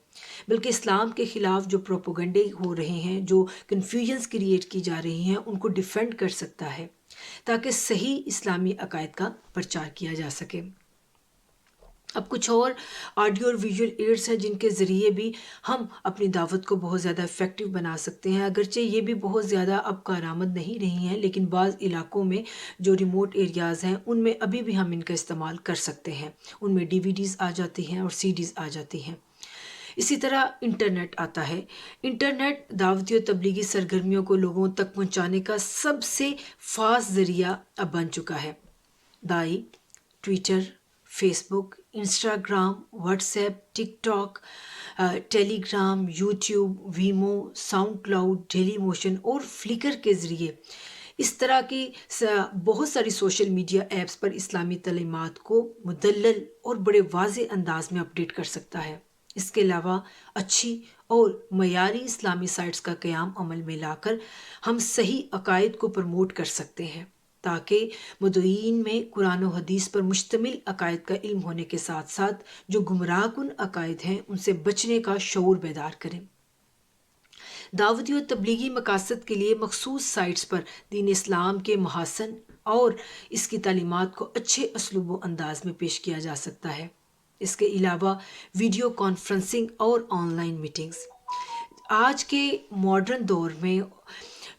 بلکہ اسلام کے خلاف جو پروپیگنڈے ہو رہے ہیں، جو کنفیوژنز کریٹ کی جا رہی ہیں، ان کو ڈیفینڈ کر سکتا ہے تاکہ صحیح اسلامی عقائد کا پرچار کیا جا سکے۔ اب کچھ اور آڈیو اور ویژول ایڈز ہیں جن کے ذریعے بھی ہم اپنی دعوت کو بہت زیادہ افیکٹو بنا سکتے ہیں، اگرچہ یہ بھی بہت زیادہ اب کارآمد نہیں رہی ہیں، لیکن بعض علاقوں میں جو ریموٹ ایریاز ہیں ان میں ابھی بھی ہم ان کا استعمال کر سکتے ہیں، ان میں ڈی وی ڈیز آ جاتی ہیں اور سی ڈیز آ جاتی ہیں۔ اسی طرح انٹرنیٹ آتا ہے۔ انٹرنیٹ دعوتی و تبلیغی سرگرمیوں کو لوگوں تک پہنچانے کا سب سے فاسٹ ذریعہ اب بن چکا ہے۔ دائی Twitter, Facebook, Instagram, WhatsApp, TikTok, Telegram, YouTube, Vimeo, SoundCloud, Dailymotion اور فلیکر کے ذریعے اس طرح کی بہت ساری سوشل میڈیا ایپس پر اسلامی تعلیمات کو مدلل اور بڑے واضح انداز میں اپڈیٹ کر سکتا ہے۔ اس کے علاوہ اچھی اور معیاری اسلامی سائٹس کا قیام عمل میں لا کر ہم صحیح عقائد کو پروموٹ کر سکتے ہیں تاکہ مدعوین میں قرآن و حدیث پر مشتمل عقائد کا علم ہونے کے ساتھ ساتھ جو گمراہ کن عقائد ہیں ان سے بچنے کا شعور بیدار کریں۔ دعوتی و تبلیغی مقاصد کے لیے مخصوص سائٹس پر دین اسلام کے محاسن اور اس کی تعلیمات کو اچھے اسلوب و انداز میں پیش کیا جا سکتا ہے۔ اس کے علاوہ ویڈیو کانفرنسنگ اور آن لائن میٹنگز، آج کے ماڈرن دور میں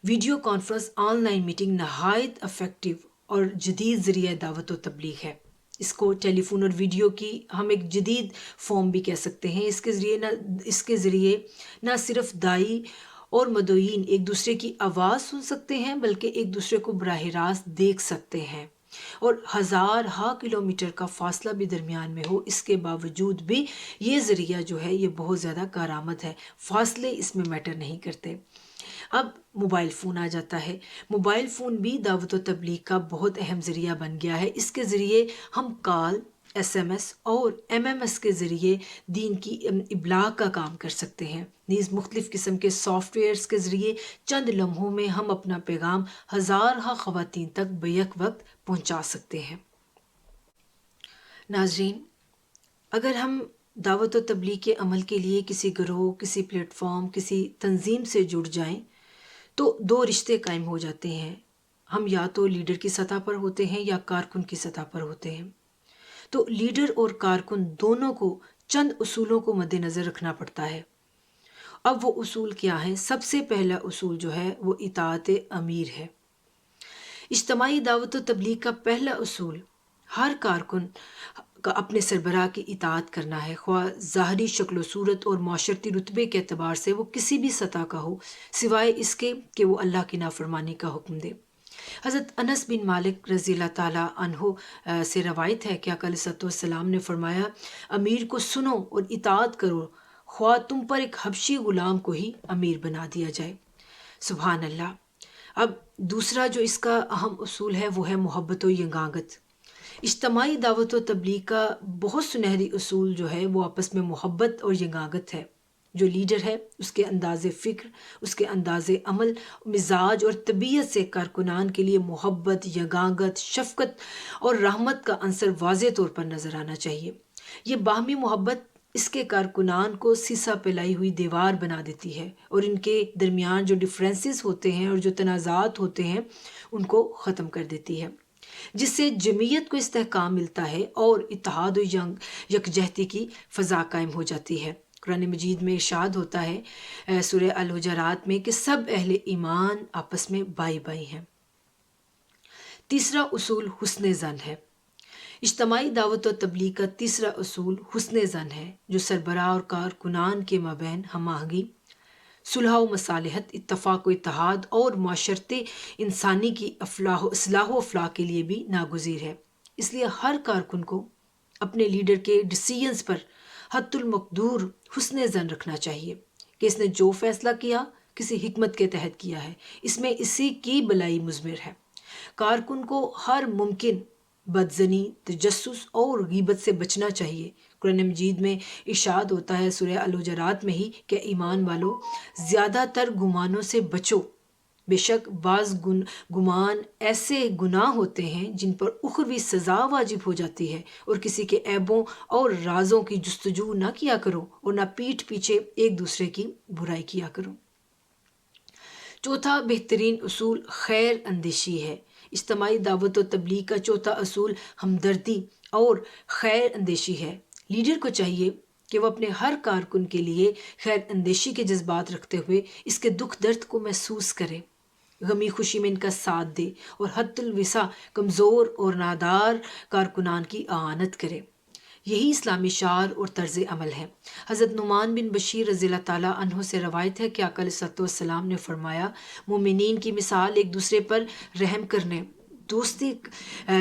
video conference, on line meeting نہایت افیکٹو اور جدید ذریعہ دعوت و تبلیغ ہے۔ اس کو ٹیلی فون اور ویڈیو کی ہم ایک جدید فارم بھی کہہ سکتے ہیں۔ اس کے ذریعے نہ صرف دائی اور مدعوین ایک دوسرے کی آواز سن سکتے ہیں بلکہ ایک دوسرے کو براہ راست دیکھ سکتے ہیں، اور ہزارہا کلومیٹر کا فاصلہ بھی درمیان میں ہو، اس کے باوجود بھی یہ ذریعہ جو ہے یہ بہت زیادہ کارآمد ہے، فاصلے اس میں میٹر نہیں کرتے۔ اب موبائل فون آ جاتا ہے۔ موبائل فون بھی دعوت و تبلیغ کا بہت اہم ذریعہ بن گیا ہے۔ اس کے ذریعے ہم کال، ایس ایم ایس اور ایم ایم ایس کے ذریعے دین کی ابلاغ کا کام کر سکتے ہیں۔ نیز مختلف قسم کے سافٹ ویئرز کے ذریعے چند لمحوں میں ہم اپنا پیغام ہزارہا خواتین تک بیک وقت پہنچا سکتے ہیں۔ ناظرین، اگر ہم دعوت و تبلیغ کے عمل کے لیے کسی گروہ، کسی پلیٹ فارم، کسی تنظیم سے جڑ جائیں تو دو رشتے قائم ہو جاتے ہیں۔ ہم یا تو لیڈر کی سطح پر ہوتے ہیں یا کارکن کی سطح پر ہوتے ہیں۔ تو لیڈر اور کارکن دونوں کو چند اصولوں کو مد نظر رکھنا پڑتا ہے۔ اب وہ اصول کیا ہیں؟ سب سے پہلا اصول جو ہے وہ اطاعت امیر ہے۔ اجتماعی دعوت و تبلیغ کا پہلا اصول ہر کارکن کا اپنے سربراہ کی اطاعت کرنا ہے، خواہ ظاہری شکل و صورت اور معاشرتی رتبے کے اعتبار سے وہ کسی بھی سطح کا ہو، سوائے اس کے کہ وہ اللہ کی نافرمانی کا حکم دے۔ حضرت انس بن مالک رضی اللہ تعالیٰ عنہ سے روایت ہے کہ آقا علیہ الصلوۃ والسلام نے فرمایا، امیر کو سنو اور اطاعت کرو، خواہ تم پر ایک حبشی غلام کو ہی امیر بنا دیا جائے۔ سبحان اللہ۔ اب دوسرا جو اس کا اہم اصول ہے وہ ہے محبت و یگانگت۔ اجتماعی دعوت و تبلیغ کا بہت سنہری اصول جو ہے وہ آپس میں محبت اور یگانگت ہے۔ جو لیڈر ہے اس کے انداز فکر، اس کے انداز عمل، مزاج اور طبیعت سے کارکنان کے لیے محبت، یگانگت، شفقت اور رحمت کا عنصر واضح طور پر نظر آنا چاہیے۔ یہ باہمی محبت اس کے کارکنان کو سیسا پلائی ہوئی دیوار بنا دیتی ہے اور ان کے درمیان جو ڈفرینسز ہوتے ہیں اور جو تنازعات ہوتے ہیں ان کو ختم کر دیتی ہے، جس سے جمعیت کو استحکام ملتا ہے اور اتحاد و یکجہتی کی فضا قائم ہو جاتی ہے۔ قرآن مجید میں ارشاد ہوتا ہے سورہ الحجرات میں کہ سب اہل ایمان آپس میں بھائی بھائی ہیں۔ تیسرا اصول حسن زن ہے۔ اجتماعی دعوت و تبلیغ کا تیسرا اصول حسن زن ہے، جو سربراہ اور کارکنان کے مابین ہم آہنگی، صلح و مصالحت، اتفاق و اتحاد اور معاشرت انسانی کی اصلاح و افلاح کے لیے بھی ناگزیر ہے۔ اس لیے ہر کارکن کو اپنے لیڈر کے ڈیسیژنز پر حد المقدور حسن زن رکھنا چاہیے کہ اس نے جو فیصلہ کیا کسی حکمت کے تحت کیا ہے، اس میں اسی کی بلائی مضمر ہے۔ کارکن کو ہر ممکن بدزنی، تجسس اور غیبت سے بچنا چاہیے۔ قرآن مجید میں ارشاد ہوتا ہے سورہ الحجرات میں ہی کہ ایمان والو زیادہ تر گمانوں سے بچو، بے شک بعض گمان ایسے گناہ ہوتے ہیں جن پر اخروی سزا واجب ہو جاتی ہے، اور کسی کے عیبوں اور رازوں کی جستجو نہ کیا کرو اور نہ پیٹھ پیچھے ایک دوسرے کی برائی کیا کرو۔ چوتھا بہترین اصول خیر اندیشی ہے۔ اجتماعی دعوت و تبلیغ کا چوتھا اصول ہمدردی اور خیر اندیشی ہے۔ لیڈر کو چاہیے کہ وہ اپنے ہر کارکن کے لیے خیر اندیشی کے جذبات رکھتے ہوئے اس کے دکھ درد کو محسوس کرے، غمی خوشی میں ان کا ساتھ دے اور حد الوسع کمزور اور نادار کارکنان کی اعانت کرے۔ یہی اسلامی شعار اور طرز عمل ہے۔ حضرت نعمان بن بشیر رضی اللہ تعالیٰ عنہ سے روایت ہے کہ آقا علیہ السلام نے فرمایا، مومنین کی مثال ایک دوسرے پر رحم کرنے، دوستی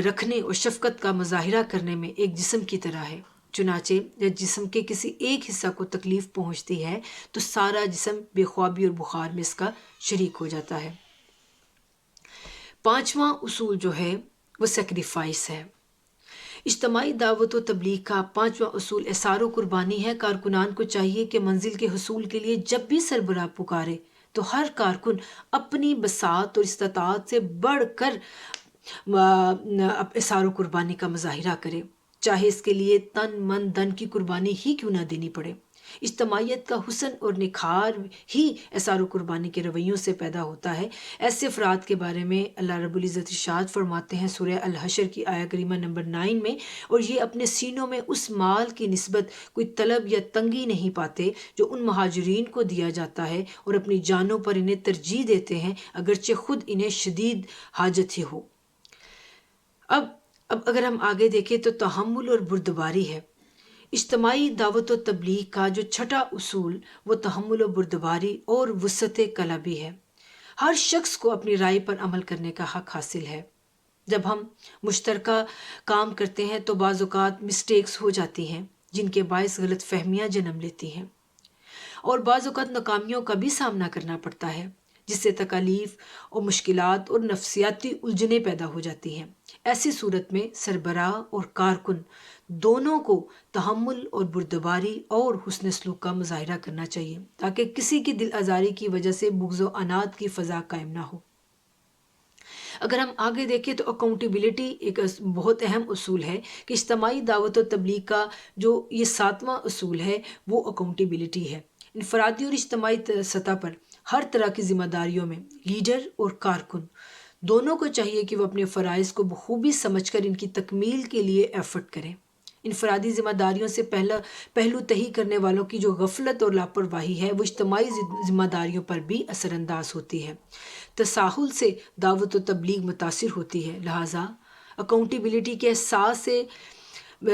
رکھنے اور شفقت کا مظاہرہ کرنے میں ایک جسم کی طرح ہے۔ چنانچہ جب جسم کے کسی ایک حصہ کو تکلیف پہنچتی ہے تو سارا جسم بے خوابی اور بخار میں اس کا شریک ہو جاتا ہے۔ پانچواں اصول جو ہے وہ سیکریفائس ہے۔ اجتماعی دعوت و تبلیغ کا پانچواں اصول اثار و قربانی ہے۔ کارکنان کو چاہیے کہ منزل کے حصول کے لیے جب بھی سربراہ پکارے تو ہر کارکن اپنی بساط اور استطاعت سے بڑھ کر اثار و قربانی کا مظاہرہ کرے، چاہے اس کے لیے تن من دن کی قربانی ہی کیوں نہ دینی پڑے۔ اجتماعیت کا حسن اور نکھار ہی اثار و قربانی کے رویوں سے پیدا ہوتا ہے۔ ایسے افراد کے بارے میں اللہ رب العزت ارشاد فرماتے ہیں سورہ الحشر کی آیہ کریمہ نمبر 9 میں، اور یہ اپنے سینوں میں اس مال کی نسبت کوئی طلب یا تنگی نہیں پاتے جو ان مہاجرین کو دیا جاتا ہے، اور اپنی جانوں پر انہیں ترجیح دیتے ہیں اگرچہ خود انہیں شدید حاجت ہی ہو۔ اب اگر ہم آگے دیکھیں تو تحمل اور بردباری ہے۔ اجتماعی دعوت و تبلیغ کا جو چھٹا اصول وہ تحمل و بردباری اور وسعت قلبی ہے۔ ہر شخص کو اپنی رائے پر عمل کرنے کا حق حاصل ہے۔ جب ہم مشترکہ کام کرتے ہیں تو بعض اوقات مسٹیکس ہو جاتی ہیں جن کے باعث غلط فہمیاں جنم لیتی ہیں، اور بعض اوقات ناکامیوں کا بھی سامنا کرنا پڑتا ہے، جس سے تکالیف اور مشکلات اور نفسیاتی الجھنیں پیدا ہو جاتی ہیں۔ ایسی صورت میں سربراہ اور کارکن دونوں کو تحمل اور بردباری اور حسن سلوک کا مظاہرہ کرنا چاہیے تاکہ کسی کی دل آزاری کی وجہ سے بغض و عناد کی فضا قائم نہ ہو۔ اگر ہم آگے دیکھیں تو اکاؤنٹیبلٹی ایک بہت اہم اصول ہے کہ اجتماعی دعوت و تبلیغ کا جو یہ ساتواں اصول ہے وہ اکاؤنٹیبلٹی ہے۔ انفرادی اور اجتماعی سطح پر ہر طرح کی ذمہ داریوں میں لیڈر اور کارکن دونوں کو چاہیے کہ وہ اپنے فرائض کو بخوبی سمجھ کر ان کی تکمیل کے لیے ایفرٹ کریں۔ انفرادی ذمہ داریوں سے پہلو تہی کرنے والوں کی جو غفلت اور لاپرواہی ہے وہ اجتماعی ذمہ داریوں پر بھی اثر انداز ہوتی ہے۔ تساہل سے دعوت و تبلیغ متاثر ہوتی ہے، لہٰذا اکاؤنٹیبلٹی کے احساس سے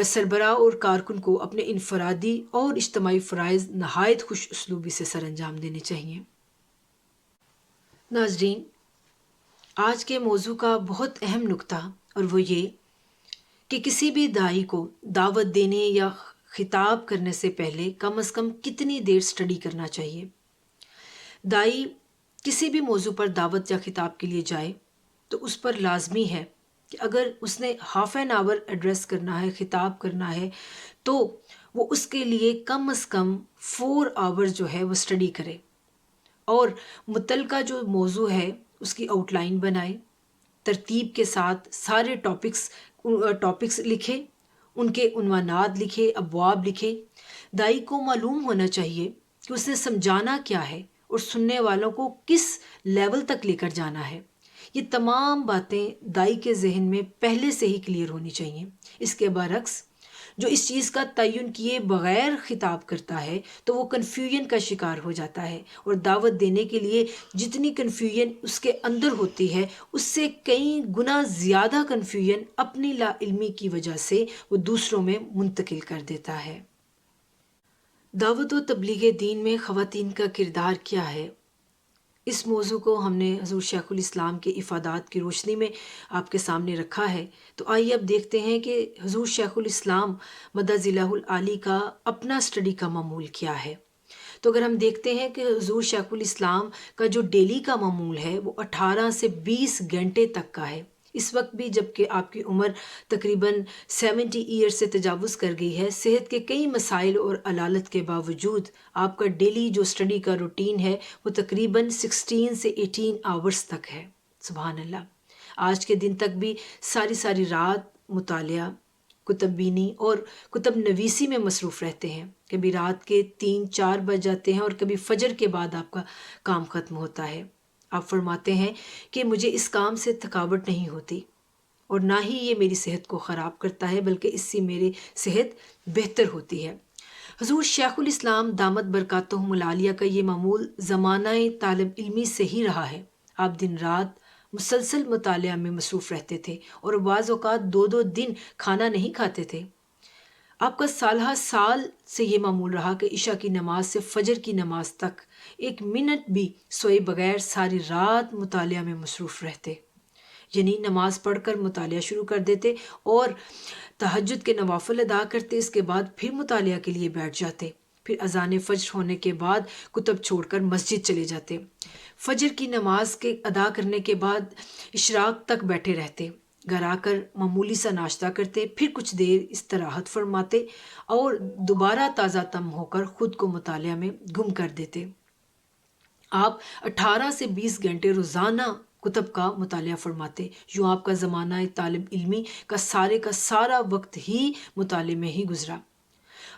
سربراہ اور کارکن کو اپنے انفرادی اور اجتماعی فرائض نہایت خوش اسلوبی سے سر انجام دینے چاہیے۔ ناظرین، آج کے موضوع کا بہت اہم نکتہ اور وہ یہ کہ کسی بھی داعی کو دعوت دینے یا خطاب کرنے سے پہلے کم از کم کتنی دیر سٹڈی کرنا چاہیے۔ داعی کسی بھی موضوع پر دعوت یا خطاب کے لیے جائے تو اس پر لازمی ہے کہ اگر اس نے ہاف این آور ایڈریس کرنا ہے، خطاب کرنا ہے، تو وہ اس کے لیے کم از کم 4 آور جو ہے وہ سٹڈی کرے اور متعلقہ جو موضوع ہے اس کی آؤٹ لائن بنائے، ترتیب کے ساتھ سارے ٹاپکس لکھے، ان کے عنوانات لکھے، ابواب لکھے۔ داعی کو معلوم ہونا چاہیے کہ اس نے سمجھانا کیا ہے اور سننے والوں کو کس لیول تک لے کر جانا ہے۔ یہ تمام باتیں داعی کے ذہن میں پہلے سے ہی کلیئر ہونی چاہیے۔ اس کے برعکس جو اس چیز کا تعین کیے بغیر خطاب کرتا ہے تو وہ کنفیوژن کا شکار ہو جاتا ہے، اور دعوت دینے کے لیے جتنی کنفیوژن اس کے اندر ہوتی ہے اس سے کئی گنا زیادہ کنفیوژن اپنی لا علمی کی وجہ سے وہ دوسروں میں منتقل کر دیتا ہے۔ دعوت و تبلیغ دین میں خواتین کا کردار کیا ہے؟ اس موضوع کو ہم نے حضور شیخ الاسلام کے افادات کی روشنی میں آپ کے سامنے رکھا ہے، تو آئیے اب دیکھتے ہیں کہ حضور شیخ الاسلام مدہ ذیلہ العالی کا اپنا اسٹڈی کا معمول کیا ہے۔ تو اگر ہم دیکھتے ہیں کہ حضور شیخ الاسلام کا جو ڈیلی کا معمول ہے وہ 18 سے 20 گھنٹے تک کا ہے، اس وقت بھی جب کہ آپ کی عمر تقریباً 70 ایئر سے تجاوز کر گئی ہے، صحت کے کئی مسائل اور علالت کے باوجود آپ کا ڈیلی جو اسٹڈی کا روٹین ہے وہ تقریباً 16 سے 18 آورز تک ہے۔ سبحان اللہ، آج کے دن تک بھی ساری رات مطالعہ، کتب بینی اور کتب نویسی میں مصروف رہتے ہیں۔ کبھی رات کے 3-4 بج جاتے ہیں اور کبھی فجر کے بعد آپ کا کام ختم ہوتا ہے۔ آپ فرماتے ہیں کہ مجھے اس کام سے تھکاوٹ نہیں ہوتی اور نہ ہی یہ میری صحت کو خراب کرتا ہے، بلکہ اس سے میری صحت بہتر ہوتی ہے۔ حضور شیخ الاسلام دامت برکاتہم العالیہ کا یہ معمول زمانہ طالب علمی سے ہی رہا ہے۔ آپ دن رات مسلسل مطالعہ میں مصروف رہتے تھے اور بعض اوقات 2 دن کھانا نہیں کھاتے تھے۔ آپ کا سالہ سال سے یہ معمول رہا کہ عشاء کی نماز سے فجر کی نماز تک 1 منٹ بھی سوئے بغیر ساری رات مطالعہ میں مصروف رہتے، یعنی نماز پڑھ کر مطالعہ شروع کر دیتے اور تہجد کے نوافل ادا کرتے، اس کے بعد پھر مطالعہ کے لیے بیٹھ جاتے، پھر اذان فجر ہونے کے بعد کتب چھوڑ کر مسجد چلے جاتے، فجر کی نماز کے ادا کرنے کے بعد اشراق تک بیٹھے رہتے، گھر آ کر معمولی سا ناشتہ کرتے، پھر کچھ دیر استراحت فرماتے اور دوبارہ تازہ تم ہو کر خود کو مطالعہ میں گم کر دیتے۔ آپ 18 سے 20 گھنٹے روزانہ کتب کا مطالعہ فرماتے، یوں آپ کا زمانہ طالب علمی کا سارا وقت ہی مطالعے میں ہی گزرا۔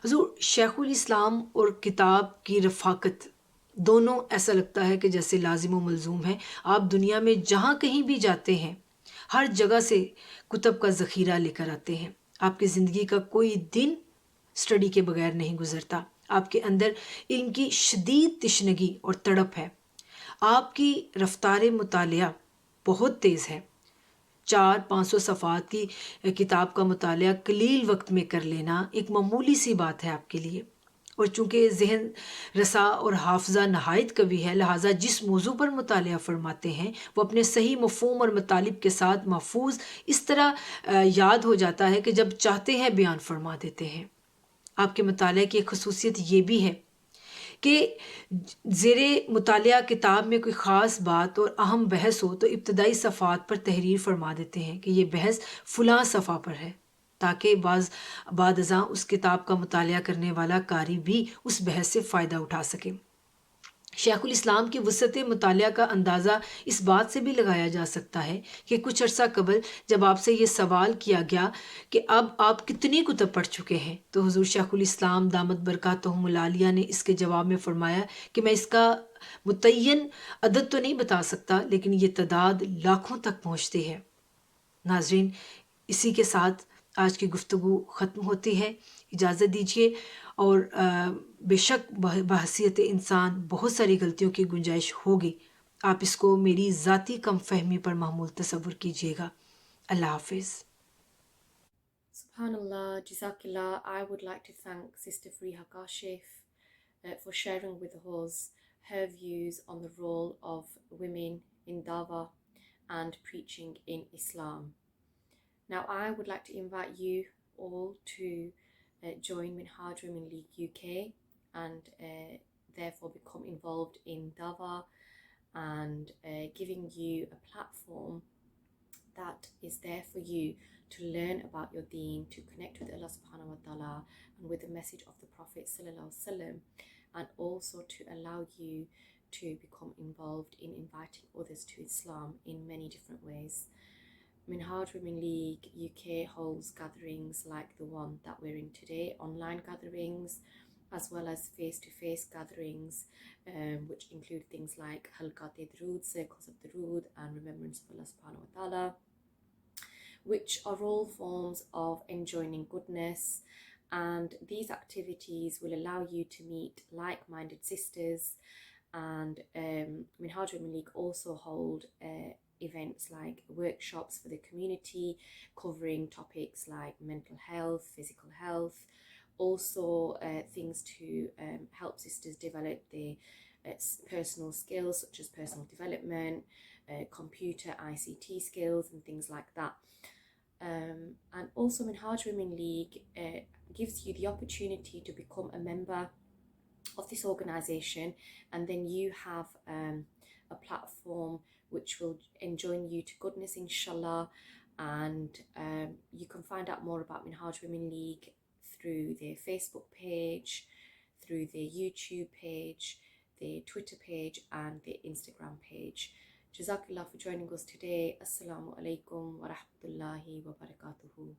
حضور شیخ الاسلام اور کتاب کی رفاقت دونوں ایسا لگتا ہے کہ جیسے لازم و ملزوم ہے۔ آپ دنیا میں جہاں کہیں بھی جاتے ہیں ہر جگہ سے کتب کا ذخیرہ لے کر آتے ہیں۔ آپ کی زندگی کا کوئی دن اسٹڈی کے بغیر نہیں گزرتا۔ آپ کے اندر علم کی شدید تشنگی اور تڑپ ہے۔ آپ کی رفتار مطالعہ بہت تیز ہے۔ 400-500 صفحات کی کتاب کا مطالعہ قلیل وقت میں کر لینا ایک معمولی سی بات ہے آپ کے لیے، اور چونکہ ذہن رسا اور حافظہ نہایت قوی ہے، لہٰذا جس موضوع پر مطالعہ فرماتے ہیں وہ اپنے صحیح مفہوم اور مطالب کے ساتھ محفوظ اس طرح یاد ہو جاتا ہے کہ جب چاہتے ہیں بیان فرما دیتے ہیں۔ آپ کے مطالعے کی ایک خصوصیت یہ بھی ہے کہ زیر مطالعہ کتاب میں کوئی خاص بات اور اہم بحث ہو تو ابتدائی صفحات پر تحریر فرما دیتے ہیں کہ یہ بحث فلاں صفحہ پر ہے، تاکہ بعد ازاں اس کتاب کا مطالعہ کرنے والا قاری بھی اس بحث سے فائدہ اٹھا سکے۔ شیخ الاسلام کی وسعت مطالعہ کا اندازہ اس بات سے بھی لگایا جا سکتا ہے کہ کچھ عرصہ قبل جب آپ سے یہ سوال کیا گیا کہ اب آپ کتنی کتب پڑھ چکے ہیں، تو حضور شیخ الاسلام دامت برکاتہم العالیہ نے اس کے جواب میں فرمایا کہ میں اس کا متعین عدد تو نہیں بتا سکتا، لیکن یہ تعداد لاکھوں تک پہنچتی ہے۔ ناظرین، اسی کے ساتھ آج کی گفتگو ختم ہوتی ہے، اجازت دیجیے، اور بے شک بحیثیت انسان بہت ساری غلطیوں کی گنجائش ہوگی، آپ اس کو میری ذاتی کم فہمی پر محمول تصور کیجیے گا۔ اللہ حافظ۔ Subhanallah, Jazakallah. I would like to thank Sister Fariha Kashif for sharing with us her views on the role of women in dawah and preaching in Islam. Now, I would like to invite you all to join Minhaj Women League UK and therefore become involved in dawah and giving you a platform that is there for you to learn about your deen, to connect with Allah subhanahu wa ta'ala and with the message of the Prophet sallallahu alaihi wasallam, and also to allow you to become involved in inviting others to Islam in many different ways. Minhaj Women League UK holds gatherings like the one that we're in today, online gatherings, as well as face-to-face gatherings, which include things like Halqat-e-Durood, circles of Durood, and remembrance of Allah subhanahu wa ta'ala, which are all forms of enjoining goodness and these activities will allow you to meet like-minded sisters. And Minhaj Women League also hold events like workshops for the community covering topics like mental health, physical health, also things to help sisters develop their personal skills such as personal development, computer ICT skills and things like that. And also Minhaj Women League gives you the opportunity to become a member of this organisation, and then you have a platform which will enjoin you to goodness, inshallah. And you can find out more about Minhaj Women League through their Facebook page, through their YouTube page, their Twitter page and their Instagram page. Jazakallah for joining us today. Assalamu alaikum wa rahmatullahi wa barakatuhu.